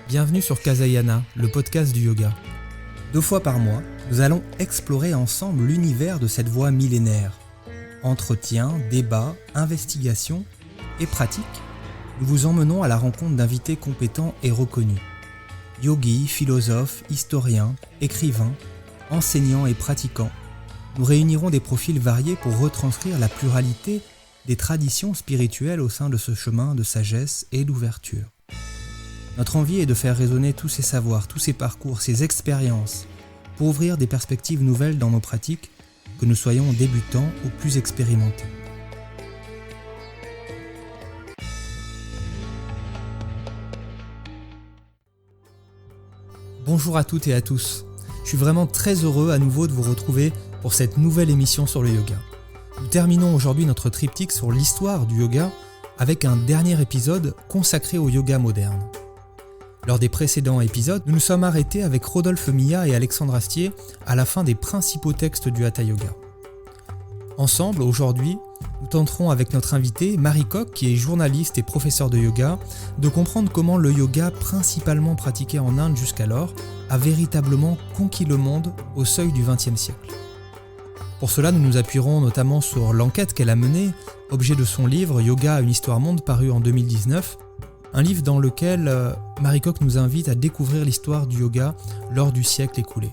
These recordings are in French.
Bienvenue sur Kasayana, le podcast du yoga. 2 fois par mois, nous allons explorer ensemble l'univers de cette voie millénaire. Entretiens, débats, investigations et pratiques, nous vous emmenons à la rencontre d'invités compétents et reconnus. Yogis, philosophes, historiens, écrivains, enseignants et pratiquants, nous réunirons des profils variés pour retranscrire la pluralité des traditions spirituelles au sein de ce chemin de sagesse et d'ouverture. Notre envie est de faire résonner tous ces savoirs, tous ces parcours, ces expériences, pour ouvrir des perspectives nouvelles dans nos pratiques, que nous soyons débutants ou plus expérimentés. Bonjour à toutes et à tous. Je suis vraiment très heureux à nouveau de vous retrouver pour cette nouvelle émission sur le yoga. Nous terminons aujourd'hui notre triptyque sur l'histoire du yoga avec un dernier épisode consacré au yoga moderne. Lors des précédents épisodes, nous nous sommes arrêtés avec Rodolphe Millat et Alexandre Astier à la fin des principaux textes du Hatha Yoga. Ensemble, aujourd'hui, nous tenterons avec notre invitée, Marie Koch, qui est journaliste et professeure de yoga, de comprendre comment le yoga, principalement pratiqué en Inde jusqu'alors, a véritablement conquis le monde au seuil du XXe siècle. Pour cela, nous nous appuierons notamment sur l'enquête qu'elle a menée, objet de son livre « Yoga, une histoire monde » paru en 2019, un livre dans lequel Marie Koch nous invite à découvrir l'histoire du yoga lors du siècle écoulé.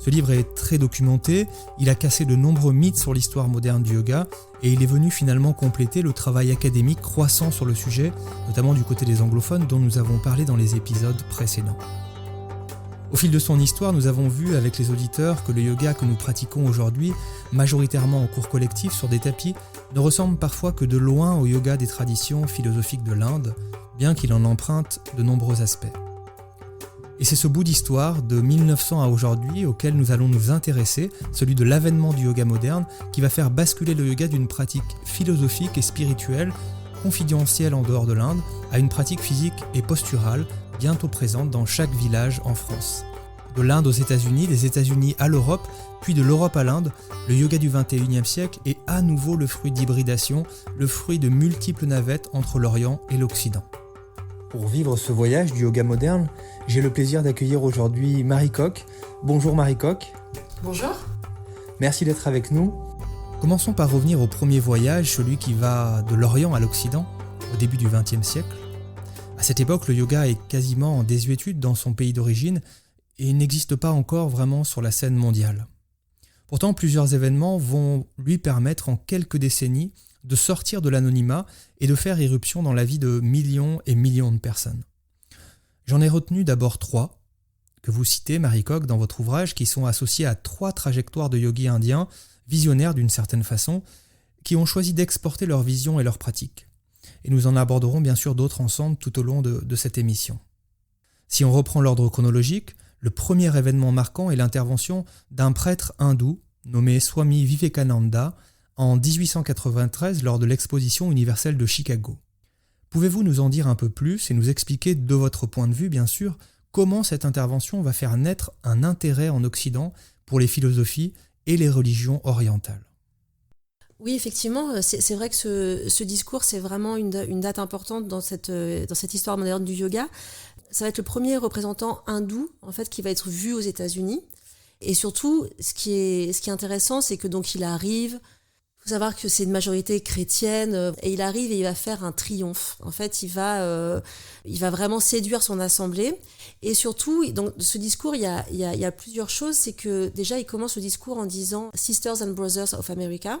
Ce livre est très documenté, il a cassé de nombreux mythes sur l'histoire moderne du yoga et il est venu finalement compléter le travail académique croissant sur le sujet, notamment du côté des anglophones dont nous avons parlé dans les épisodes précédents. Au fil de son histoire, nous avons vu avec les auditeurs que le yoga que nous pratiquons aujourd'hui, majoritairement en cours collectif sur des tapis, ne ressemble parfois que de loin au yoga des traditions philosophiques de l'Inde, bien qu'il en emprunte de nombreux aspects. Et c'est ce bout d'histoire, de 1900 à aujourd'hui, auquel nous allons nous intéresser, celui de l'avènement du yoga moderne, qui va faire basculer le yoga d'une pratique philosophique et spirituelle, confidentielle en dehors de l'Inde, à une pratique physique et posturale, bientôt présente dans chaque village en France. De l'Inde aux États-Unis, des États-Unis à l'Europe, puis de l'Europe à l'Inde, le yoga du XXIe siècle est à nouveau le fruit d'hybridation, le fruit de multiples navettes entre l'Orient et l'Occident. Pour vivre ce voyage du yoga moderne, j'ai le plaisir d'accueillir aujourd'hui Marie Koch. Bonjour Marie Koch. Bonjour. Merci d'être avec nous. Commençons par revenir au premier voyage, celui qui va de l'Orient à l'Occident, au début du XXe siècle. À cette époque, le yoga est quasiment en désuétude dans son pays d'origine et n'existe pas encore vraiment sur la scène mondiale. Pourtant, plusieurs événements vont lui permettre en quelques décennies de sortir de l'anonymat et de faire irruption dans la vie de millions et millions de personnes. J'en ai retenu d'abord 3, que vous citez, Marie Koch, dans votre ouvrage, qui sont associés à 3 trajectoires de yogis indiens, visionnaires d'une certaine façon, qui ont choisi d'exporter leur vision et leur pratique. Et nous en aborderons bien sûr d'autres ensemble tout au long de cette émission. Si on reprend l'ordre chronologique, le premier événement marquant est l'intervention d'un prêtre hindou nommé Swami Vivekananda en 1893 lors de l'exposition universelle de Chicago. Pouvez-vous nous en dire un peu plus et nous expliquer de votre point de vue bien sûr comment cette intervention va faire naître un intérêt en Occident pour les philosophies et les religions orientales? Oui, effectivement, c'est vrai que ce discours, c'est vraiment une date importante dans cette histoire moderne du yoga. Ça va être le premier représentant hindou, en fait, qui va être vu aux États-Unis. Et surtout, ce qui est intéressant, c'est que donc il arrive. Il faut savoir que c'est une majorité chrétienne et il arrive et il va faire un triomphe. En fait, il va vraiment séduire son assemblée. Et surtout, donc, ce discours, il y a plusieurs choses. C'est que déjà, il commence le discours en disant « Sisters and Brothers of America ».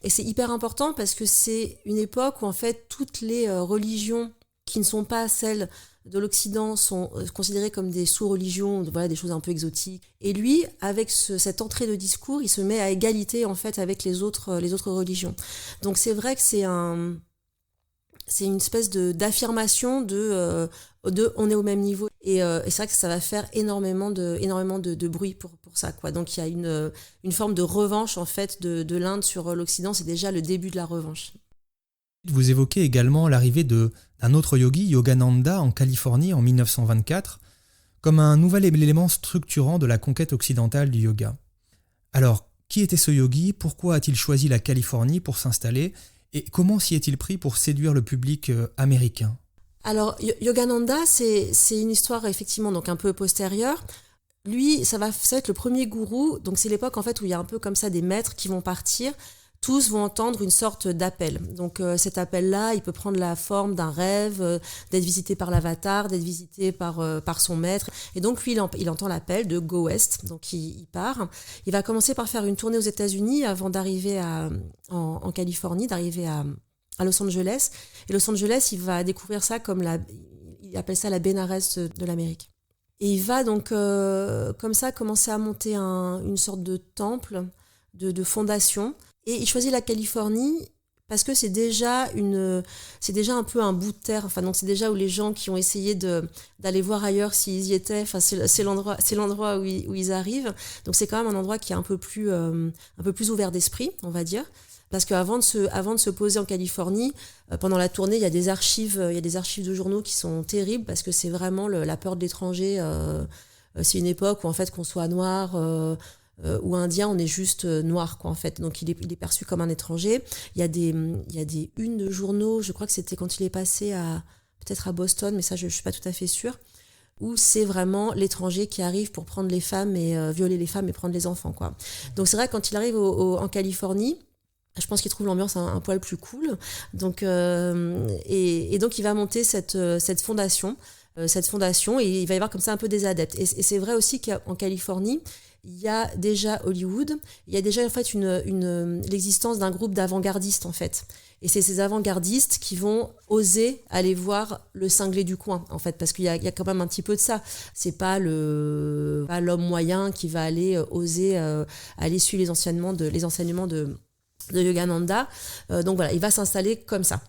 Et c'est hyper important parce que c'est une époque où, en fait, toutes les religions qui ne sont pas celles de l'Occident sont considérées comme des sous-religions, voilà, des choses un peu exotiques. Et lui, avec cette entrée de discours, il se met à égalité en fait avec les autres religions. Donc c'est vrai que c'est une espèce d'affirmation de on est au même niveau. Et c'est vrai que ça va faire énormément de bruit pour ça, quoi. Donc il y a une forme de revanche en fait de l'Inde sur l'Occident. C'est déjà le début de la revanche. Vous évoquez également l'arrivée d'un autre yogi, Yogananda, en Californie en 1924, comme un nouvel élément structurant de la conquête occidentale du yoga. Alors, qui était ce yogi? Pourquoi a-t-il choisi la Californie pour s'installer? Et comment s'y est-il pris pour séduire le public américain? Alors, Yogananda, c'est une histoire effectivement donc un peu postérieure. Lui, ça va être le premier gourou. Donc, c'est l'époque en fait où il y a un peu comme ça des maîtres qui vont partir. Tous vont entendre une sorte d'appel. Donc, cet appel-là, il peut prendre la forme d'un rêve, d'être visité par l'avatar, d'être visité par son maître. Et donc, lui, il entend l'appel de Go West. Donc, il part. Il va commencer par faire une tournée aux États-Unis avant d'arriver en Californie, d'arriver à Los Angeles. Et Los Angeles, il va découvrir ça comme il appelle ça la Bénarès de l'Amérique. Et il va donc comme ça commencer à monter une sorte de temple, de fondation. Et il choisit la Californie parce que c'est déjà un peu un bout de terre. Enfin, donc c'est déjà où les gens qui ont essayé d'aller voir ailleurs s'ils y étaient. Enfin, c'est l'endroit où ils arrivent. Donc c'est quand même un endroit qui est un peu plus ouvert d'esprit, on va dire. Parce qu'avant de se poser en Californie, pendant la tournée, il y a des archives de journaux qui sont terribles parce que c'est vraiment la peur de l'étranger. C'est une époque où en fait qu'on soit noir ou indien, on est juste noir quoi en fait. Donc il est perçu comme un étranger. Il y a des unes de journaux. Je crois que c'était quand il est passé peut-être à Boston, mais ça je suis pas tout à fait sûre. Où c'est vraiment l'étranger qui arrive pour prendre les femmes et violer les femmes et prendre les enfants quoi. Donc c'est vrai que quand il arrive en Californie. Je pense qu'il trouve l'ambiance un poil plus cool. Donc, et donc, il va monter cette fondation. Et il va y avoir comme ça un peu des adeptes. Et c'est vrai aussi qu'en Californie, il y a déjà Hollywood. Il y a déjà en fait l'existence d'un groupe d'avant-gardistes en fait. Et c'est ces avant-gardistes qui vont oser aller voir le cinglé du coin en fait, parce qu'il y a quand même un petit peu de ça. C'est pas l'homme moyen qui va oser aller suivre les enseignements de Yogananda. Donc voilà, il va s'installer comme ça.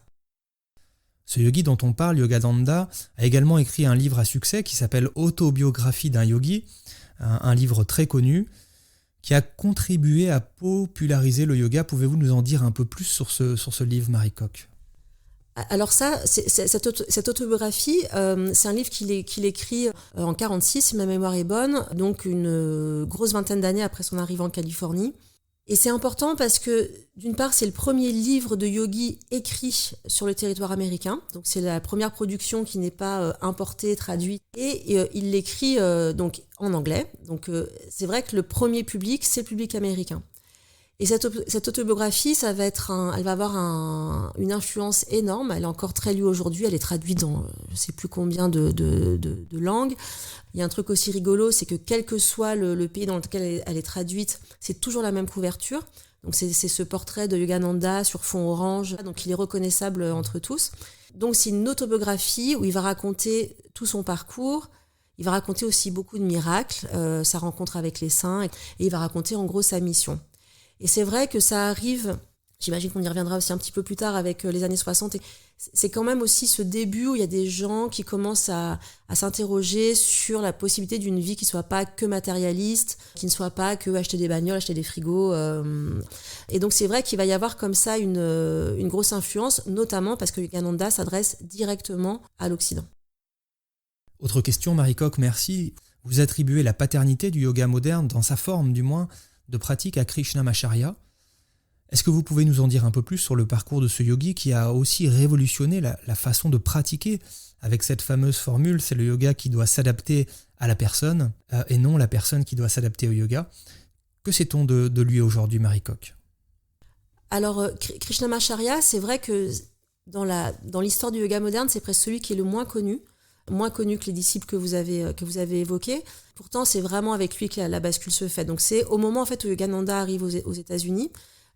Ce yogi dont on parle, Yogananda, a également écrit un livre à succès qui s'appelle Autobiographie d'un yogi, un livre très connu qui a contribué à populariser le yoga. Pouvez-vous nous en dire un peu plus sur ce livre, Marie Coq ? Alors ça, cette autobiographie, c'est un livre qu'il écrit en 1946, si ma mémoire est bonne, donc une grosse vingtaine d'années après son arrivée en Californie. Et c'est important parce que, d'une part, c'est le premier livre de yogi écrit sur le territoire américain. Donc, c'est la première production qui n'est pas importée, traduite. Et il l'écrit donc en anglais. Donc, c'est vrai que le premier public, c'est le public américain. Et cette autobiographie, elle va avoir une influence énorme. Elle est encore très lue aujourd'hui. Elle est traduite dans je ne sais plus combien de langues. Il y a un truc aussi rigolo, c'est que quel que soit le pays dans lequel elle est traduite, c'est toujours la même couverture. Donc c'est ce portrait de Yogananda sur fond orange. Donc il est reconnaissable entre tous. Donc c'est une autobiographie où il va raconter tout son parcours. Il va raconter aussi beaucoup de miracles, sa rencontre avec les saints. Et il va raconter en gros sa mission. Et c'est vrai que ça arrive, j'imagine qu'on y reviendra aussi un petit peu plus tard avec les années 60, et c'est quand même aussi ce début où il y a des gens qui commencent à s'interroger sur la possibilité d'une vie qui ne soit pas que matérialiste, qui ne soit pas que acheter des bagnoles, acheter des frigos. Et donc c'est vrai qu'il va y avoir comme ça une grosse influence, notamment parce que Yogananda s'adresse directement à l'Occident. Autre question, Marie Coq, merci. Vous attribuez la paternité du yoga moderne, dans sa forme du moins, de pratique à Krishnamacharya. Est-ce que vous pouvez nous en dire un peu plus sur le parcours de ce yogi qui a aussi révolutionné la façon de pratiquer avec cette fameuse formule, c'est le yoga qui doit s'adapter à la personne et non la personne qui doit s'adapter au yoga. Que sait-on de lui aujourd'hui, Marie Coq ? Alors, Krishnamacharya, c'est vrai que dans l'histoire du yoga moderne, c'est presque celui qui est le moins connu que les disciples que vous avez évoqués. Pourtant, c'est vraiment avec lui que la bascule se fait. Donc, c'est au moment en fait où Yogananda arrive aux États-Unis.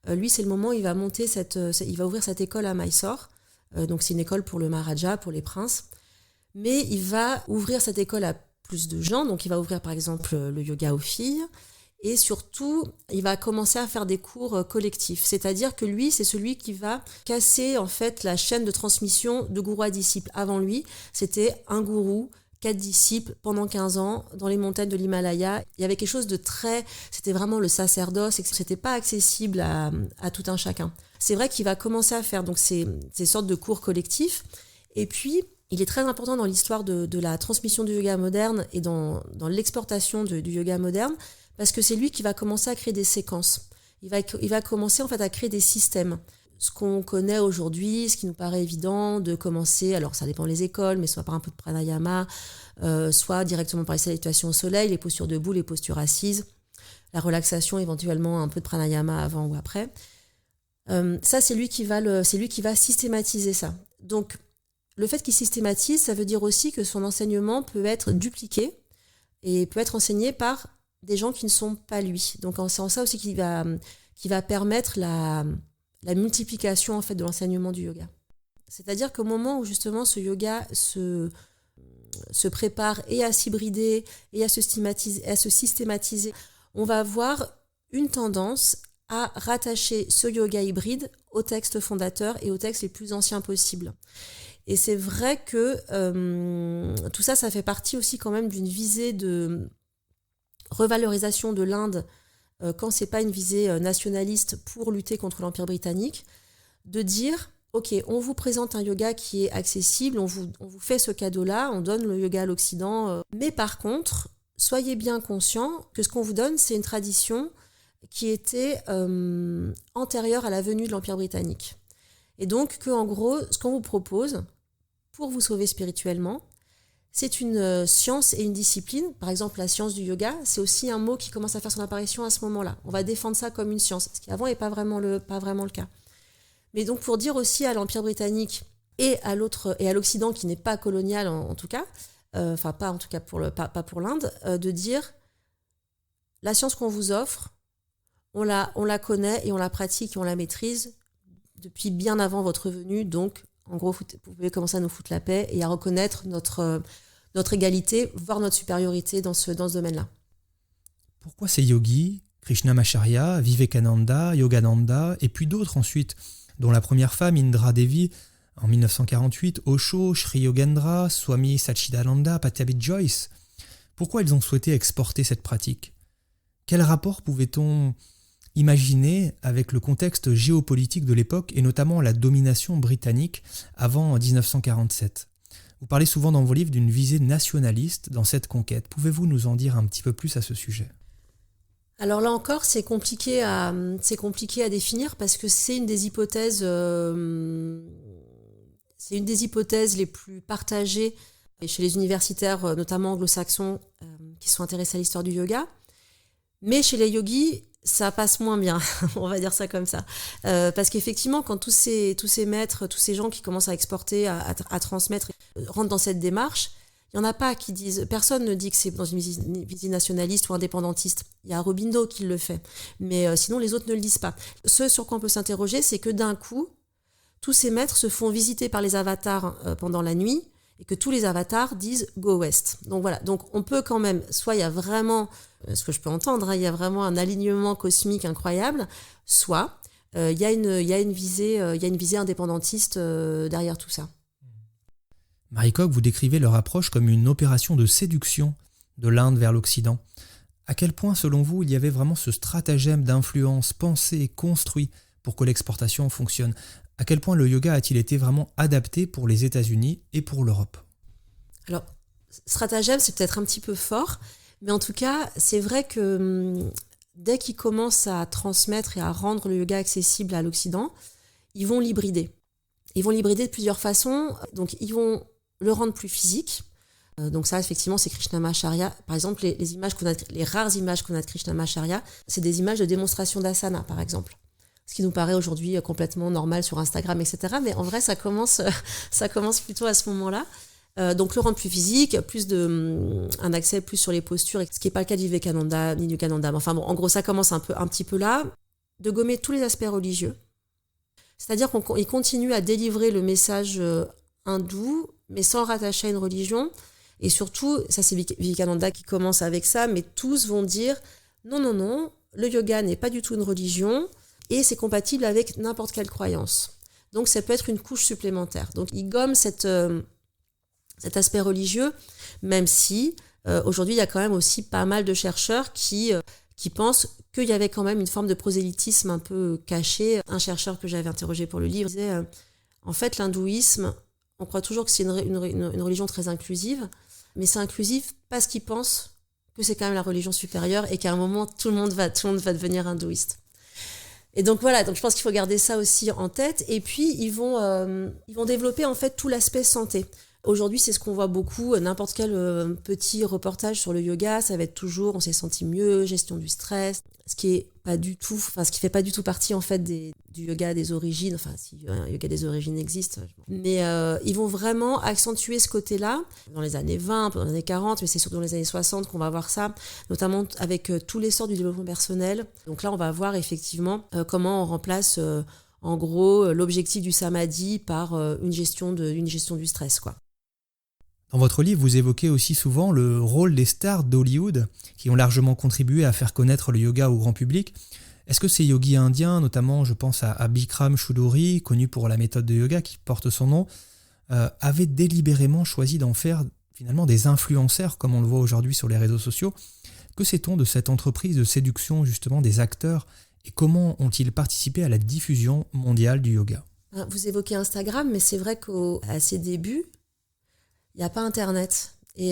Lui, c'est le moment où il va ouvrir cette école à Mysore. Donc, c'est une école pour le Maharaja, pour les princes. Mais il va ouvrir cette école à plus de gens. Donc, il va ouvrir, par exemple, le yoga aux filles. Et surtout, il va commencer à faire des cours collectifs. C'est-à-dire que lui, c'est celui qui va casser, en fait, la chaîne de transmission de gourou à disciple. Avant lui, c'était un gourou, 4 disciples pendant 15 ans dans les montagnes de l'Himalaya. Il y avait quelque chose de c'était vraiment le sacerdoce, et que c'était pas accessible à tout un chacun. C'est vrai qu'il va commencer à faire donc ces sortes de cours collectifs. Et puis, il est très important dans l'histoire de la transmission du yoga moderne et dans l'exportation du yoga moderne, parce que c'est lui qui va commencer à créer des séquences. Il va commencer en fait à créer des systèmes. ce qu'on connaît aujourd'hui, ce qui nous paraît évident, de commencer, alors ça dépend des écoles, mais soit par un peu de pranayama, soit directement par les salutations au soleil, les postures debout, les postures assises, la relaxation, éventuellement un peu de pranayama avant ou après. Ça, c'est lui qui va systématiser ça. Donc, le fait qu'il systématise, ça veut dire aussi que son enseignement peut être dupliqué et peut être enseigné par des gens qui ne sont pas lui. Donc, c'est en ça aussi qu'il va permettre la multiplication en fait de l'enseignement du yoga. C'est-à-dire qu'au moment où justement ce yoga se prépare et à s'hybrider et à se systématiser, on va avoir une tendance à rattacher ce yoga hybride aux textes fondateurs et aux textes les plus anciens possibles. Et c'est vrai que tout ça, ça fait partie aussi quand même d'une visée de revalorisation de l'Inde quand c'est pas une visée nationaliste pour lutter contre l'Empire britannique, de dire ok, on vous présente un yoga qui est accessible, on vous fait ce cadeau-là, on donne le yoga à l'Occident, mais par contre, soyez bien conscients que ce qu'on vous donne, c'est une tradition qui était antérieure à la venue de l'Empire britannique. Et donc, que en gros, ce qu'on vous propose pour vous sauver spirituellement, c'est une science et une discipline. Par exemple, la science du yoga, c'est aussi un mot qui commence à faire son apparition à ce moment-là. On va défendre ça comme une science, ce qui avant n'est pas vraiment le cas. Mais donc, pour dire aussi à l'Empire britannique et à l'Occident qui n'est pas colonial en tout cas, pas en tout cas pas pour l'Inde, de dire la science qu'on vous offre, on la connaît et on la pratique et on la maîtrise depuis bien avant votre venue. Donc, en gros, vous pouvez commencer à nous foutre la paix et à reconnaître notre égalité, voire notre supériorité dans ce domaine-là. Pourquoi ces yogis, Krishnamacharya, Vivekananda, Yogananda, et puis d'autres ensuite, dont la première femme, Indra Devi, en 1948, Osho, Sri Yogendra, Swami Satchidananda, Pattabhi Jois, pourquoi ils ont souhaité exporter cette pratique ? Quel rapport pouvait-on imaginer avec le contexte géopolitique de l'époque et notamment la domination britannique avant 1947 ? Vous parlez souvent dans vos livres d'une visée nationaliste dans cette conquête. Pouvez-vous nous en dire un petit peu plus à ce sujet ? Alors là encore, c'est compliqué à définir parce que c'est une des hypothèses les plus partagées chez les universitaires, notamment anglo-saxons, qui sont intéressés à l'histoire du yoga. Mais chez les yogis, ça passe moins bien, on va dire ça comme ça. Parce qu'effectivement, quand tous ces maîtres, tous ces gens qui commencent à exporter, à transmettre, rentrent dans cette démarche, il n'y en a pas qui disent... Personne ne dit que c'est dans une visée nationaliste ou indépendantiste. Il y a Aurobindo qui le fait. Mais sinon, les autres ne le disent pas. Ce sur quoi on peut s'interroger, c'est que d'un coup, tous ces maîtres se font visiter par les avatars pendant la nuit et que tous les avatars disent « Go West ». Donc voilà, donc on peut quand même... Soit il y a vraiment... Ce que je peux entendre, il y a vraiment un alignement cosmique incroyable, soit il y a une visée indépendantiste derrière tout ça. Marie Coq, vous décrivez leur approche comme une opération de séduction de l'Inde vers l'Occident. À quel point, selon vous, il y avait vraiment ce stratagème d'influence pensé, construit pour que l'exportation fonctionne ? À quel point le yoga a-t-il été vraiment adapté pour les États-Unis et pour l'Europe ? Alors, stratagème, c'est peut-être un petit peu fort, mais en tout cas, c'est vrai que dès qu'ils commencent à transmettre et à rendre le yoga accessible à l'Occident, ils vont l'hybrider. Ils vont l'hybrider de plusieurs façons. Donc, ils vont le rendre plus physique. Donc ça, effectivement, c'est Krishnamacharya. Par exemple, les rares images qu'on a de Krishnamacharya, c'est des images de démonstration d'asana, par exemple. Ce qui nous paraît aujourd'hui complètement normal sur Instagram, etc. Mais en vrai, ça commence plutôt à ce moment-là. Donc le rendre plus physique, un accès plus sur les postures, ce qui n'est pas le cas de Vivekananda ni de Yogananda. Enfin bon, en gros, ça commence un petit peu là. De gommer tous les aspects religieux. C'est-à-dire qu'il continue à délivrer le message hindou, mais sans rattacher à une religion. Et surtout, ça c'est Vivekananda qui commence avec ça, mais tous vont dire non, le yoga n'est pas du tout une religion et c'est compatible avec n'importe quelle croyance. Donc ça peut être une couche supplémentaire. Donc il gomme cet aspect religieux, même si aujourd'hui il y a quand même aussi pas mal de chercheurs qui pensent qu'il y avait quand même une forme de prosélytisme un peu caché. Un chercheur que j'avais interrogé pour le livre disait en fait l'hindouisme, on croit toujours que c'est une religion très inclusive, mais c'est inclusif parce qu'ils pensent que c'est quand même la religion supérieure et qu'à un moment tout le monde va devenir hindouiste. Et donc voilà, donc je pense qu'il faut garder ça aussi en tête. Et puis ils vont développer en fait tout l'aspect santé. Aujourd'hui, c'est ce qu'on voit beaucoup. N'importe quel petit reportage sur le yoga, ça va être toujours on s'est senti mieux, gestion du stress, ce qui fait pas du tout partie en fait du yoga des origines. Enfin, si un yoga des origines existe, mais ils vont vraiment accentuer ce côté-là dans les années 20, dans les années 40, mais c'est surtout dans les années 60 qu'on va voir ça, notamment avec tout l'essor du développement personnel. Donc là, on va voir effectivement comment on remplace en gros l'objectif du samadhi par une gestion du stress, quoi. Dans votre livre, vous évoquez aussi souvent le rôle des stars d'Hollywood qui ont largement contribué à faire connaître le yoga au grand public. Est-ce que ces yogis indiens, notamment je pense à Bikram Choudhury, connu pour la méthode de yoga qui porte son nom, avaient délibérément choisi d'en faire finalement des influenceurs comme on le voit aujourd'hui sur les réseaux sociaux? Que sait-on de cette entreprise de séduction justement des acteurs et comment ont-ils participé à la diffusion mondiale du yoga? Vous évoquez Instagram, mais c'est vrai qu'à ses débuts, il n'y a pas Internet. Et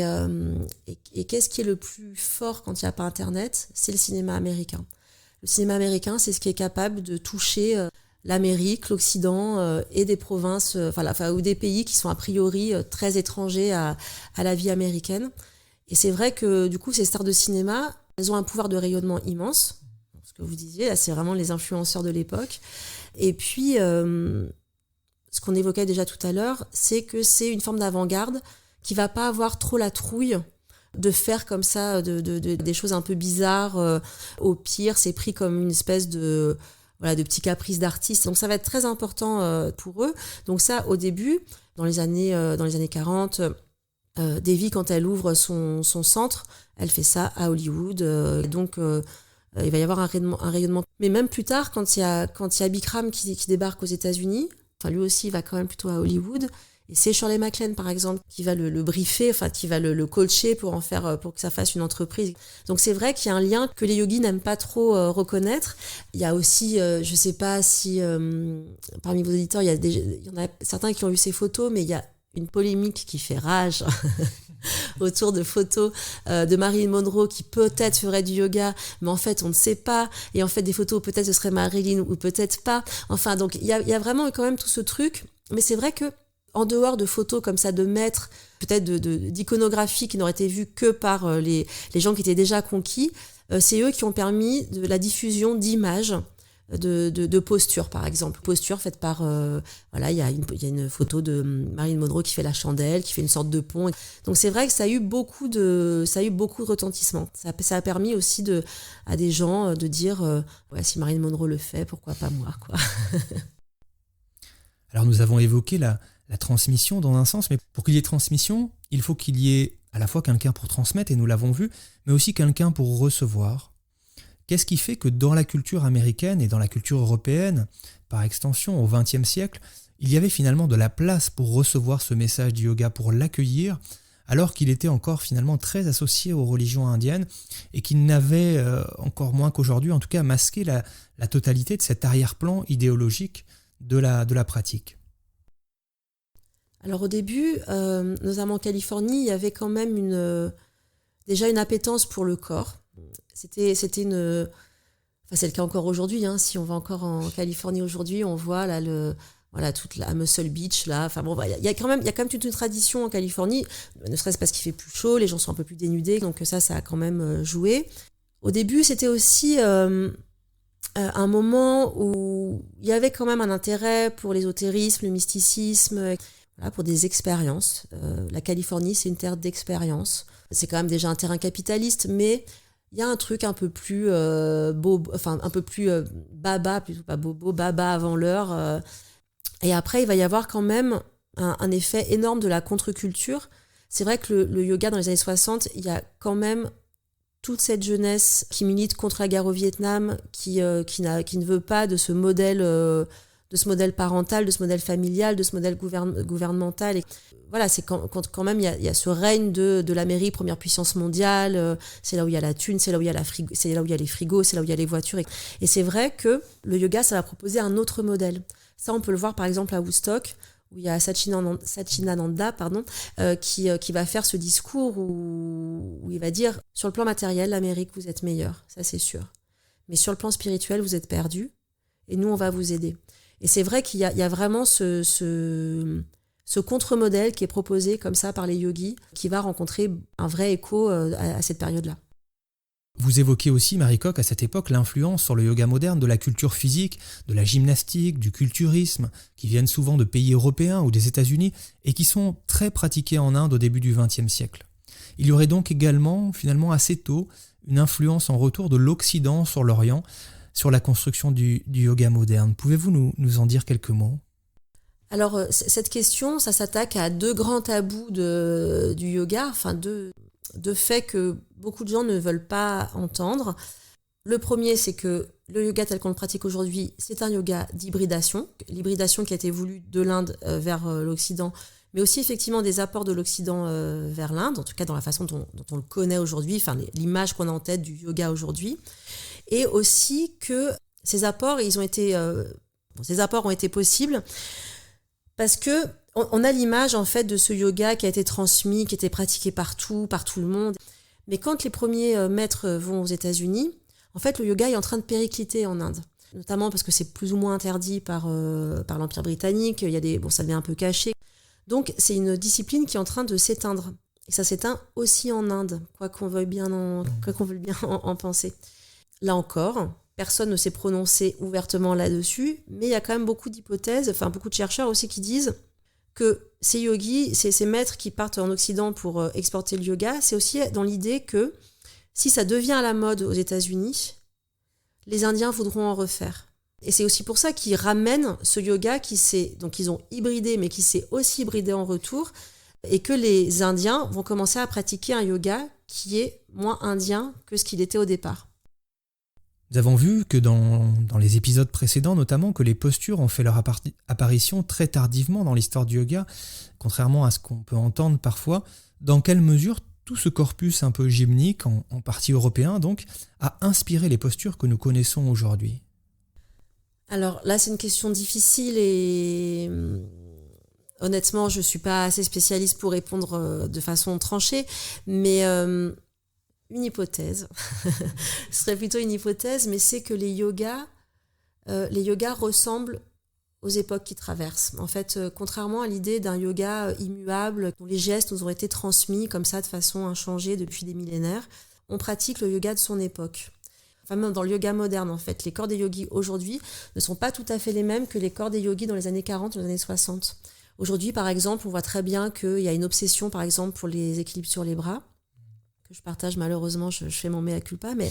qu'est-ce qui est le plus fort quand il n'y a pas Internet? C'est le cinéma américain. Le cinéma américain, c'est ce qui est capable de toucher l'Amérique, l'Occident et des provinces, ou des pays qui sont a priori très étrangers à la vie américaine. Et c'est vrai que du coup, ces stars de cinéma, elles ont un pouvoir de rayonnement immense. Ce que vous disiez, là, c'est vraiment les influenceurs de l'époque. Et puis, ce qu'on évoquait déjà tout à l'heure, c'est que c'est une forme d'avant-garde qui va pas avoir trop la trouille de faire comme ça des choses un peu bizarres. Au pire, c'est pris comme une espèce de petits caprices d'artistes. Donc ça va être très important pour eux. Donc ça, au début, dans les années 40, Devi, quand elle ouvre son centre, elle fait ça à Hollywood. Donc il va y avoir un rayonnement. Mais même plus tard, quand il y a Bikram qui débarque aux États-Unis, lui aussi, il va quand même plutôt à Hollywood. Et c'est Shirley MacLaine, par exemple, qui va le briefer, qui va le coacher pour que ça fasse une entreprise. Donc c'est vrai qu'il y a un lien que les yogis n'aiment pas trop reconnaître. Il y a aussi, je sais pas si parmi vos auditeurs, il y en a certains qui ont vu ces photos, mais il y a une polémique qui fait rage autour de photos de Marilyn Monroe qui peut-être ferait du yoga, mais en fait on ne sait pas. Et en fait des photos peut-être ce serait Marilyn ou peut-être pas. Enfin donc il y a vraiment quand même tout ce truc. Mais c'est vrai que en dehors de photos comme ça de maîtres, peut-être d'iconographie qui n'aurait été vue que par les gens qui étaient déjà conquis, c'est eux qui ont permis de la diffusion d'images de posture, par exemple. Posture faite par... il y a une photo de Marilyn Monroe qui fait la chandelle, qui fait une sorte de pont. Donc c'est vrai que ça a eu beaucoup de retentissement. Ça a permis aussi à des gens de dire si Marilyn Monroe le fait, pourquoi pas moi, quoi. Alors nous avons évoqué la transmission dans un sens, mais pour qu'il y ait transmission, il faut qu'il y ait à la fois quelqu'un pour transmettre, et nous l'avons vu, mais aussi quelqu'un pour recevoir. Qu'est-ce qui fait que dans la culture américaine et dans la culture européenne, par extension au XXe siècle, il y avait finalement de la place pour recevoir ce message du yoga, pour l'accueillir, alors qu'il était encore finalement très associé aux religions indiennes et qu'il n'avait encore moins qu'aujourd'hui, en tout cas, masqué la totalité de cet arrière-plan idéologique de la pratique. Alors au début, notamment en Californie, il y avait quand même déjà une appétence pour le corps. C'était c'est le cas encore aujourd'hui. Si on va encore en Californie aujourd'hui, on voit là toute la Muscle Beach là. Enfin bon, il y a quand même toute une tradition en Californie, ne serait-ce parce qu'il fait plus chaud, les gens sont un peu plus dénudés, donc ça a quand même joué. Au début, c'était aussi un moment où il y avait quand même un intérêt pour l'ésotérisme, le mysticisme. Pour des expériences. La Californie, c'est une terre d'expérience. C'est quand même déjà un terrain capitaliste, mais il y a un truc un peu plus un peu plus baba, plutôt pas bobo, baba avant l'heure. Et après, il va y avoir quand même un effet énorme de la contre-culture. C'est vrai que le yoga dans les années 60, il y a quand même toute cette jeunesse qui milite contre la guerre au Vietnam, qui ne veut pas de ce modèle parental, de ce modèle familial, de ce modèle gouvernemental. Et voilà, c'est quand même il y a ce règne de l'Amérique, première puissance mondiale. C'est là où il y a la thune, c'est là où il y a c'est là où il y a les frigos, c'est là où il y a les voitures. Et c'est vrai que le yoga, ça va proposer un autre modèle. Ça, on peut le voir par exemple à Woodstock, où il y a Satchidananda, qui va faire ce discours où il va dire sur le plan matériel, l'Amérique, vous êtes meilleur, ça c'est sûr. Mais sur le plan spirituel, vous êtes perdu. et nous, on va vous aider. Et c'est vrai qu'il y a vraiment ce contre-modèle qui est proposé comme ça par les yogis, qui va rencontrer un vrai écho à cette période-là. Vous évoquez aussi, Marie Coq, à cette époque, l'influence sur le yoga moderne de la culture physique, de la gymnastique, du culturisme, qui viennent souvent de pays européens ou des États-Unis et qui sont très pratiqués en Inde au début du XXe siècle. Il y aurait donc également, finalement assez tôt, une influence en retour de l'Occident sur l'Orient, sur la construction du yoga moderne. Pouvez-vous nous en dire quelques mots ? Alors, cette question, ça s'attaque à deux grands tabous du yoga, enfin deux faits que beaucoup de gens ne veulent pas entendre. Le premier, c'est que le yoga tel qu'on le pratique aujourd'hui, c'est un yoga d'hybridation. L'hybridation qui a été voulue de l'Inde vers l'Occident, mais aussi effectivement des apports de l'Occident vers l'Inde, en tout cas dans la façon dont on le connaît aujourd'hui, enfin l'image qu'on a en tête du yoga aujourd'hui. Et aussi que ces apports ont été possibles parce que on a l'image en fait de ce yoga qui a été transmis, qui a été pratiqué partout, par tout le monde. Mais quand les premiers maîtres vont aux États-Unis, en fait le yoga est en train de péricliter en Inde, notamment parce que c'est plus ou moins interdit par l'Empire britannique. Il y a ça devient un peu caché. Donc c'est une discipline qui est en train de s'éteindre. Et ça s'éteint aussi en Inde, quoi qu'on veuille bien en penser. Là encore, personne ne s'est prononcé ouvertement là-dessus, mais il y a quand même beaucoup d'hypothèses, enfin beaucoup de chercheurs aussi qui disent que ces yogis, ces maîtres qui partent en Occident pour exporter le yoga, c'est aussi dans l'idée que si ça devient à la mode aux États-Unis, les Indiens voudront en refaire. Et c'est aussi pour ça qu'ils ramènent ce yoga donc ils ont hybridé, mais qui s'est aussi hybridé en retour, et que les Indiens vont commencer à pratiquer un yoga qui est moins indien que ce qu'il était au départ. Nous avons vu que dans les épisodes précédents notamment, que les postures ont fait leur apparition très tardivement dans l'histoire du yoga, contrairement à ce qu'on peut entendre parfois. Dans quelle mesure tout ce corpus un peu gymnique, en partie européen donc, a inspiré les postures que nous connaissons aujourd'hui ? Alors là, c'est une question difficile et honnêtement, je ne suis pas assez spécialiste pour répondre de façon tranchée, mais une hypothèse, ce serait plutôt une hypothèse, mais c'est que les yogas ressemblent aux époques qui traversent. En fait, contrairement à l'idée d'un yoga immuable, dont les gestes nous ont été transmis comme ça de façon inchangée depuis des millénaires, on pratique le yoga de son époque. Enfin, même dans le yoga moderne, en fait, les corps des yogis aujourd'hui ne sont pas tout à fait les mêmes que les corps des yogis dans les années 40 ou les années 60. Aujourd'hui, par exemple, on voit très bien qu'il y a une obsession, par exemple, pour les équilibres sur les bras, que je partage malheureusement, je fais mon mea culpa, mais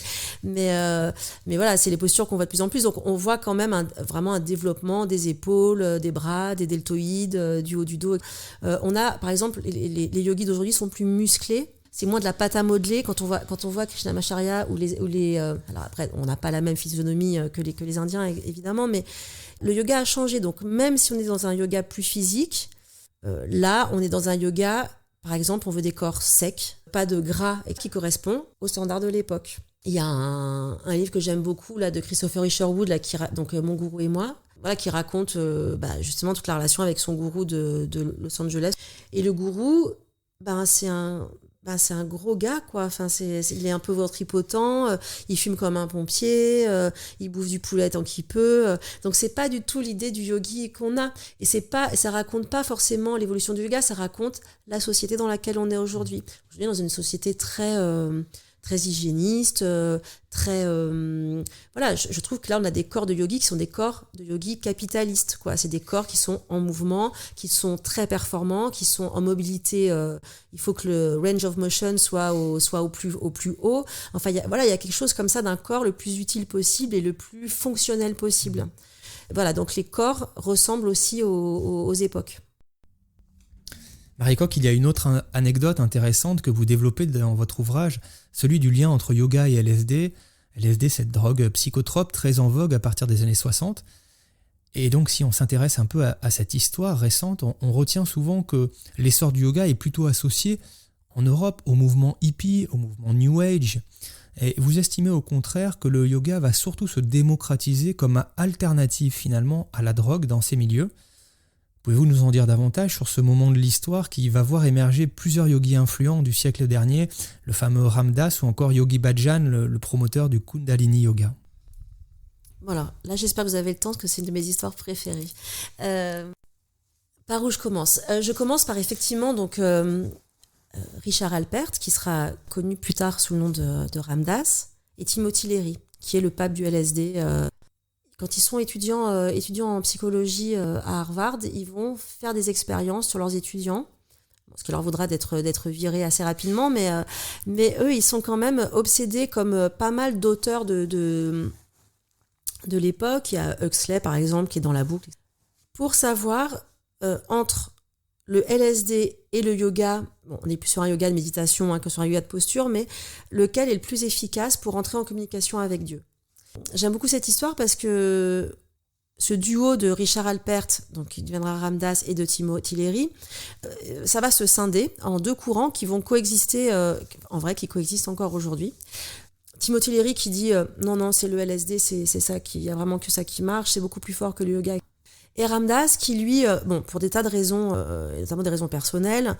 voilà, c'est les postures qu'on voit de plus en plus. Donc on voit quand même vraiment un développement des épaules, des bras, des deltoïdes, du haut du dos. On a, par exemple, les yogis d'aujourd'hui sont plus musclés. C'est moins de la pâte à modeler quand on voit Krishnamacharya ou les alors après on n'a pas la même physionomie que les Indiens évidemment, mais le yoga a changé. Donc même si on est dans un yoga plus physique, là on est dans un yoga, par exemple, on veut des corps secs, pas de gras, et qui correspond aux standards de l'époque. Il y a un livre que j'aime beaucoup là de Christopher Isherwood, là, donc Mon gourou et moi, voilà, qui raconte justement toute la relation avec son gourou de Los Angeles. Et le gourou, c'est un gros gars, quoi. Enfin, il est un peu ventripotent, il fume comme un pompier, il bouffe du poulet tant qu'il peut. Donc c'est pas du tout l'idée du yogi qu'on a. Et ça raconte pas forcément l'évolution du yoga, ça raconte la société dans laquelle on est aujourd'hui. Aujourd'hui, dans une société très hygiéniste, voilà, je trouve que là on a des corps de yogis qui sont des corps de yogis capitalistes, quoi. C'est des corps qui sont en mouvement, qui sont très performants, qui sont en mobilité. Il faut que le range of motion soit au plus haut. Enfin, il y a quelque chose comme ça d'un corps le plus utile possible et le plus fonctionnel possible. Voilà, donc les corps ressemblent aussi aux époques. Marie Coq, il y a une autre anecdote intéressante que vous développez dans votre ouvrage, celui du lien entre yoga et LSD. LSD, cette drogue psychotrope très en vogue à partir des années 60. Et donc, si on s'intéresse un peu à cette histoire récente, on retient souvent que l'essor du yoga est plutôt associé en Europe au mouvement hippie, au mouvement New Age. Et vous estimez au contraire que le yoga va surtout se démocratiser comme alternative finalement à la drogue dans ces milieux. Pouvez-vous nous en dire davantage sur ce moment de l'histoire qui va voir émerger plusieurs yogis influents du siècle dernier, le fameux Ram Dass ou encore Yogi Bhajan, le promoteur du Kundalini Yoga ? Voilà, là j'espère que vous avez le temps, parce que c'est une de mes histoires préférées. Par où je commence? Je commence par effectivement donc, Richard Alpert, qui sera connu plus tard sous le nom de Ramdas, et Timothy Leary, qui est le pape du LSD. Quand ils sont étudiants en psychologie à Harvard, ils vont faire des expériences sur leurs étudiants, ce qui leur vaudra d'être virés assez rapidement, mais eux, ils sont quand même obsédés, comme pas mal d'auteurs de l'époque. Il y a Huxley, par exemple, qui est dans la boucle, pour savoir entre le LSD et le yoga, bon, on n'est plus sur un yoga de méditation que sur un yoga de posture, mais lequel est le plus efficace pour entrer en communication avec Dieu. J'aime beaucoup cette histoire parce que ce duo de Richard Alpert, donc qui deviendra Ramdas, et de Timothy Leary, ça va se scinder en deux courants qui vont coexister, en vrai, qui coexistent encore aujourd'hui. Timothy Leary qui dit non, c'est le LSD, c'est ça il y a vraiment que ça qui marche, c'est beaucoup plus fort que le yoga. Et Ramdas qui lui, pour des tas de raisons, notamment des raisons personnelles,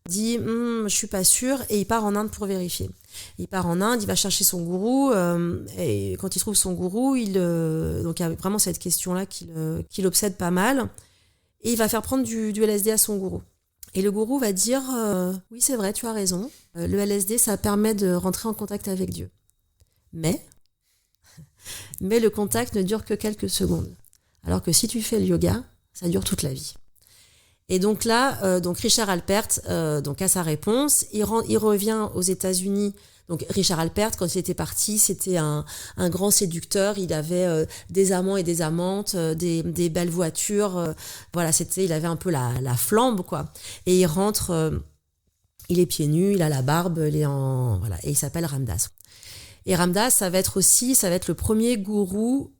dit je suis pas sûr, et il part en Inde pour vérifier. Il part en Inde, il va chercher son gourou, et quand il trouve son gourou, donc il y a vraiment cette question-là qui l'obsède pas mal, et il va faire prendre du LSD à son gourou. Et le gourou va dire oui, c'est vrai, tu as raison, le LSD ça permet de rentrer en contact avec Dieu. Mais le contact ne dure que quelques secondes. Alors que si tu fais le yoga, ça dure toute la vie. Et donc là, donc Richard Alpert donc a sa réponse. Il revient aux États-Unis. Donc Richard Alpert, quand il était parti, c'était un grand séducteur. Il avait des amants et des amantes, des belles voitures. Voilà, il avait un peu la flambe, quoi. Et il rentre, il est pieds nus, il a la barbe, voilà, et il s'appelle Ramdas. Et Ramdas, ça va être le premier gourou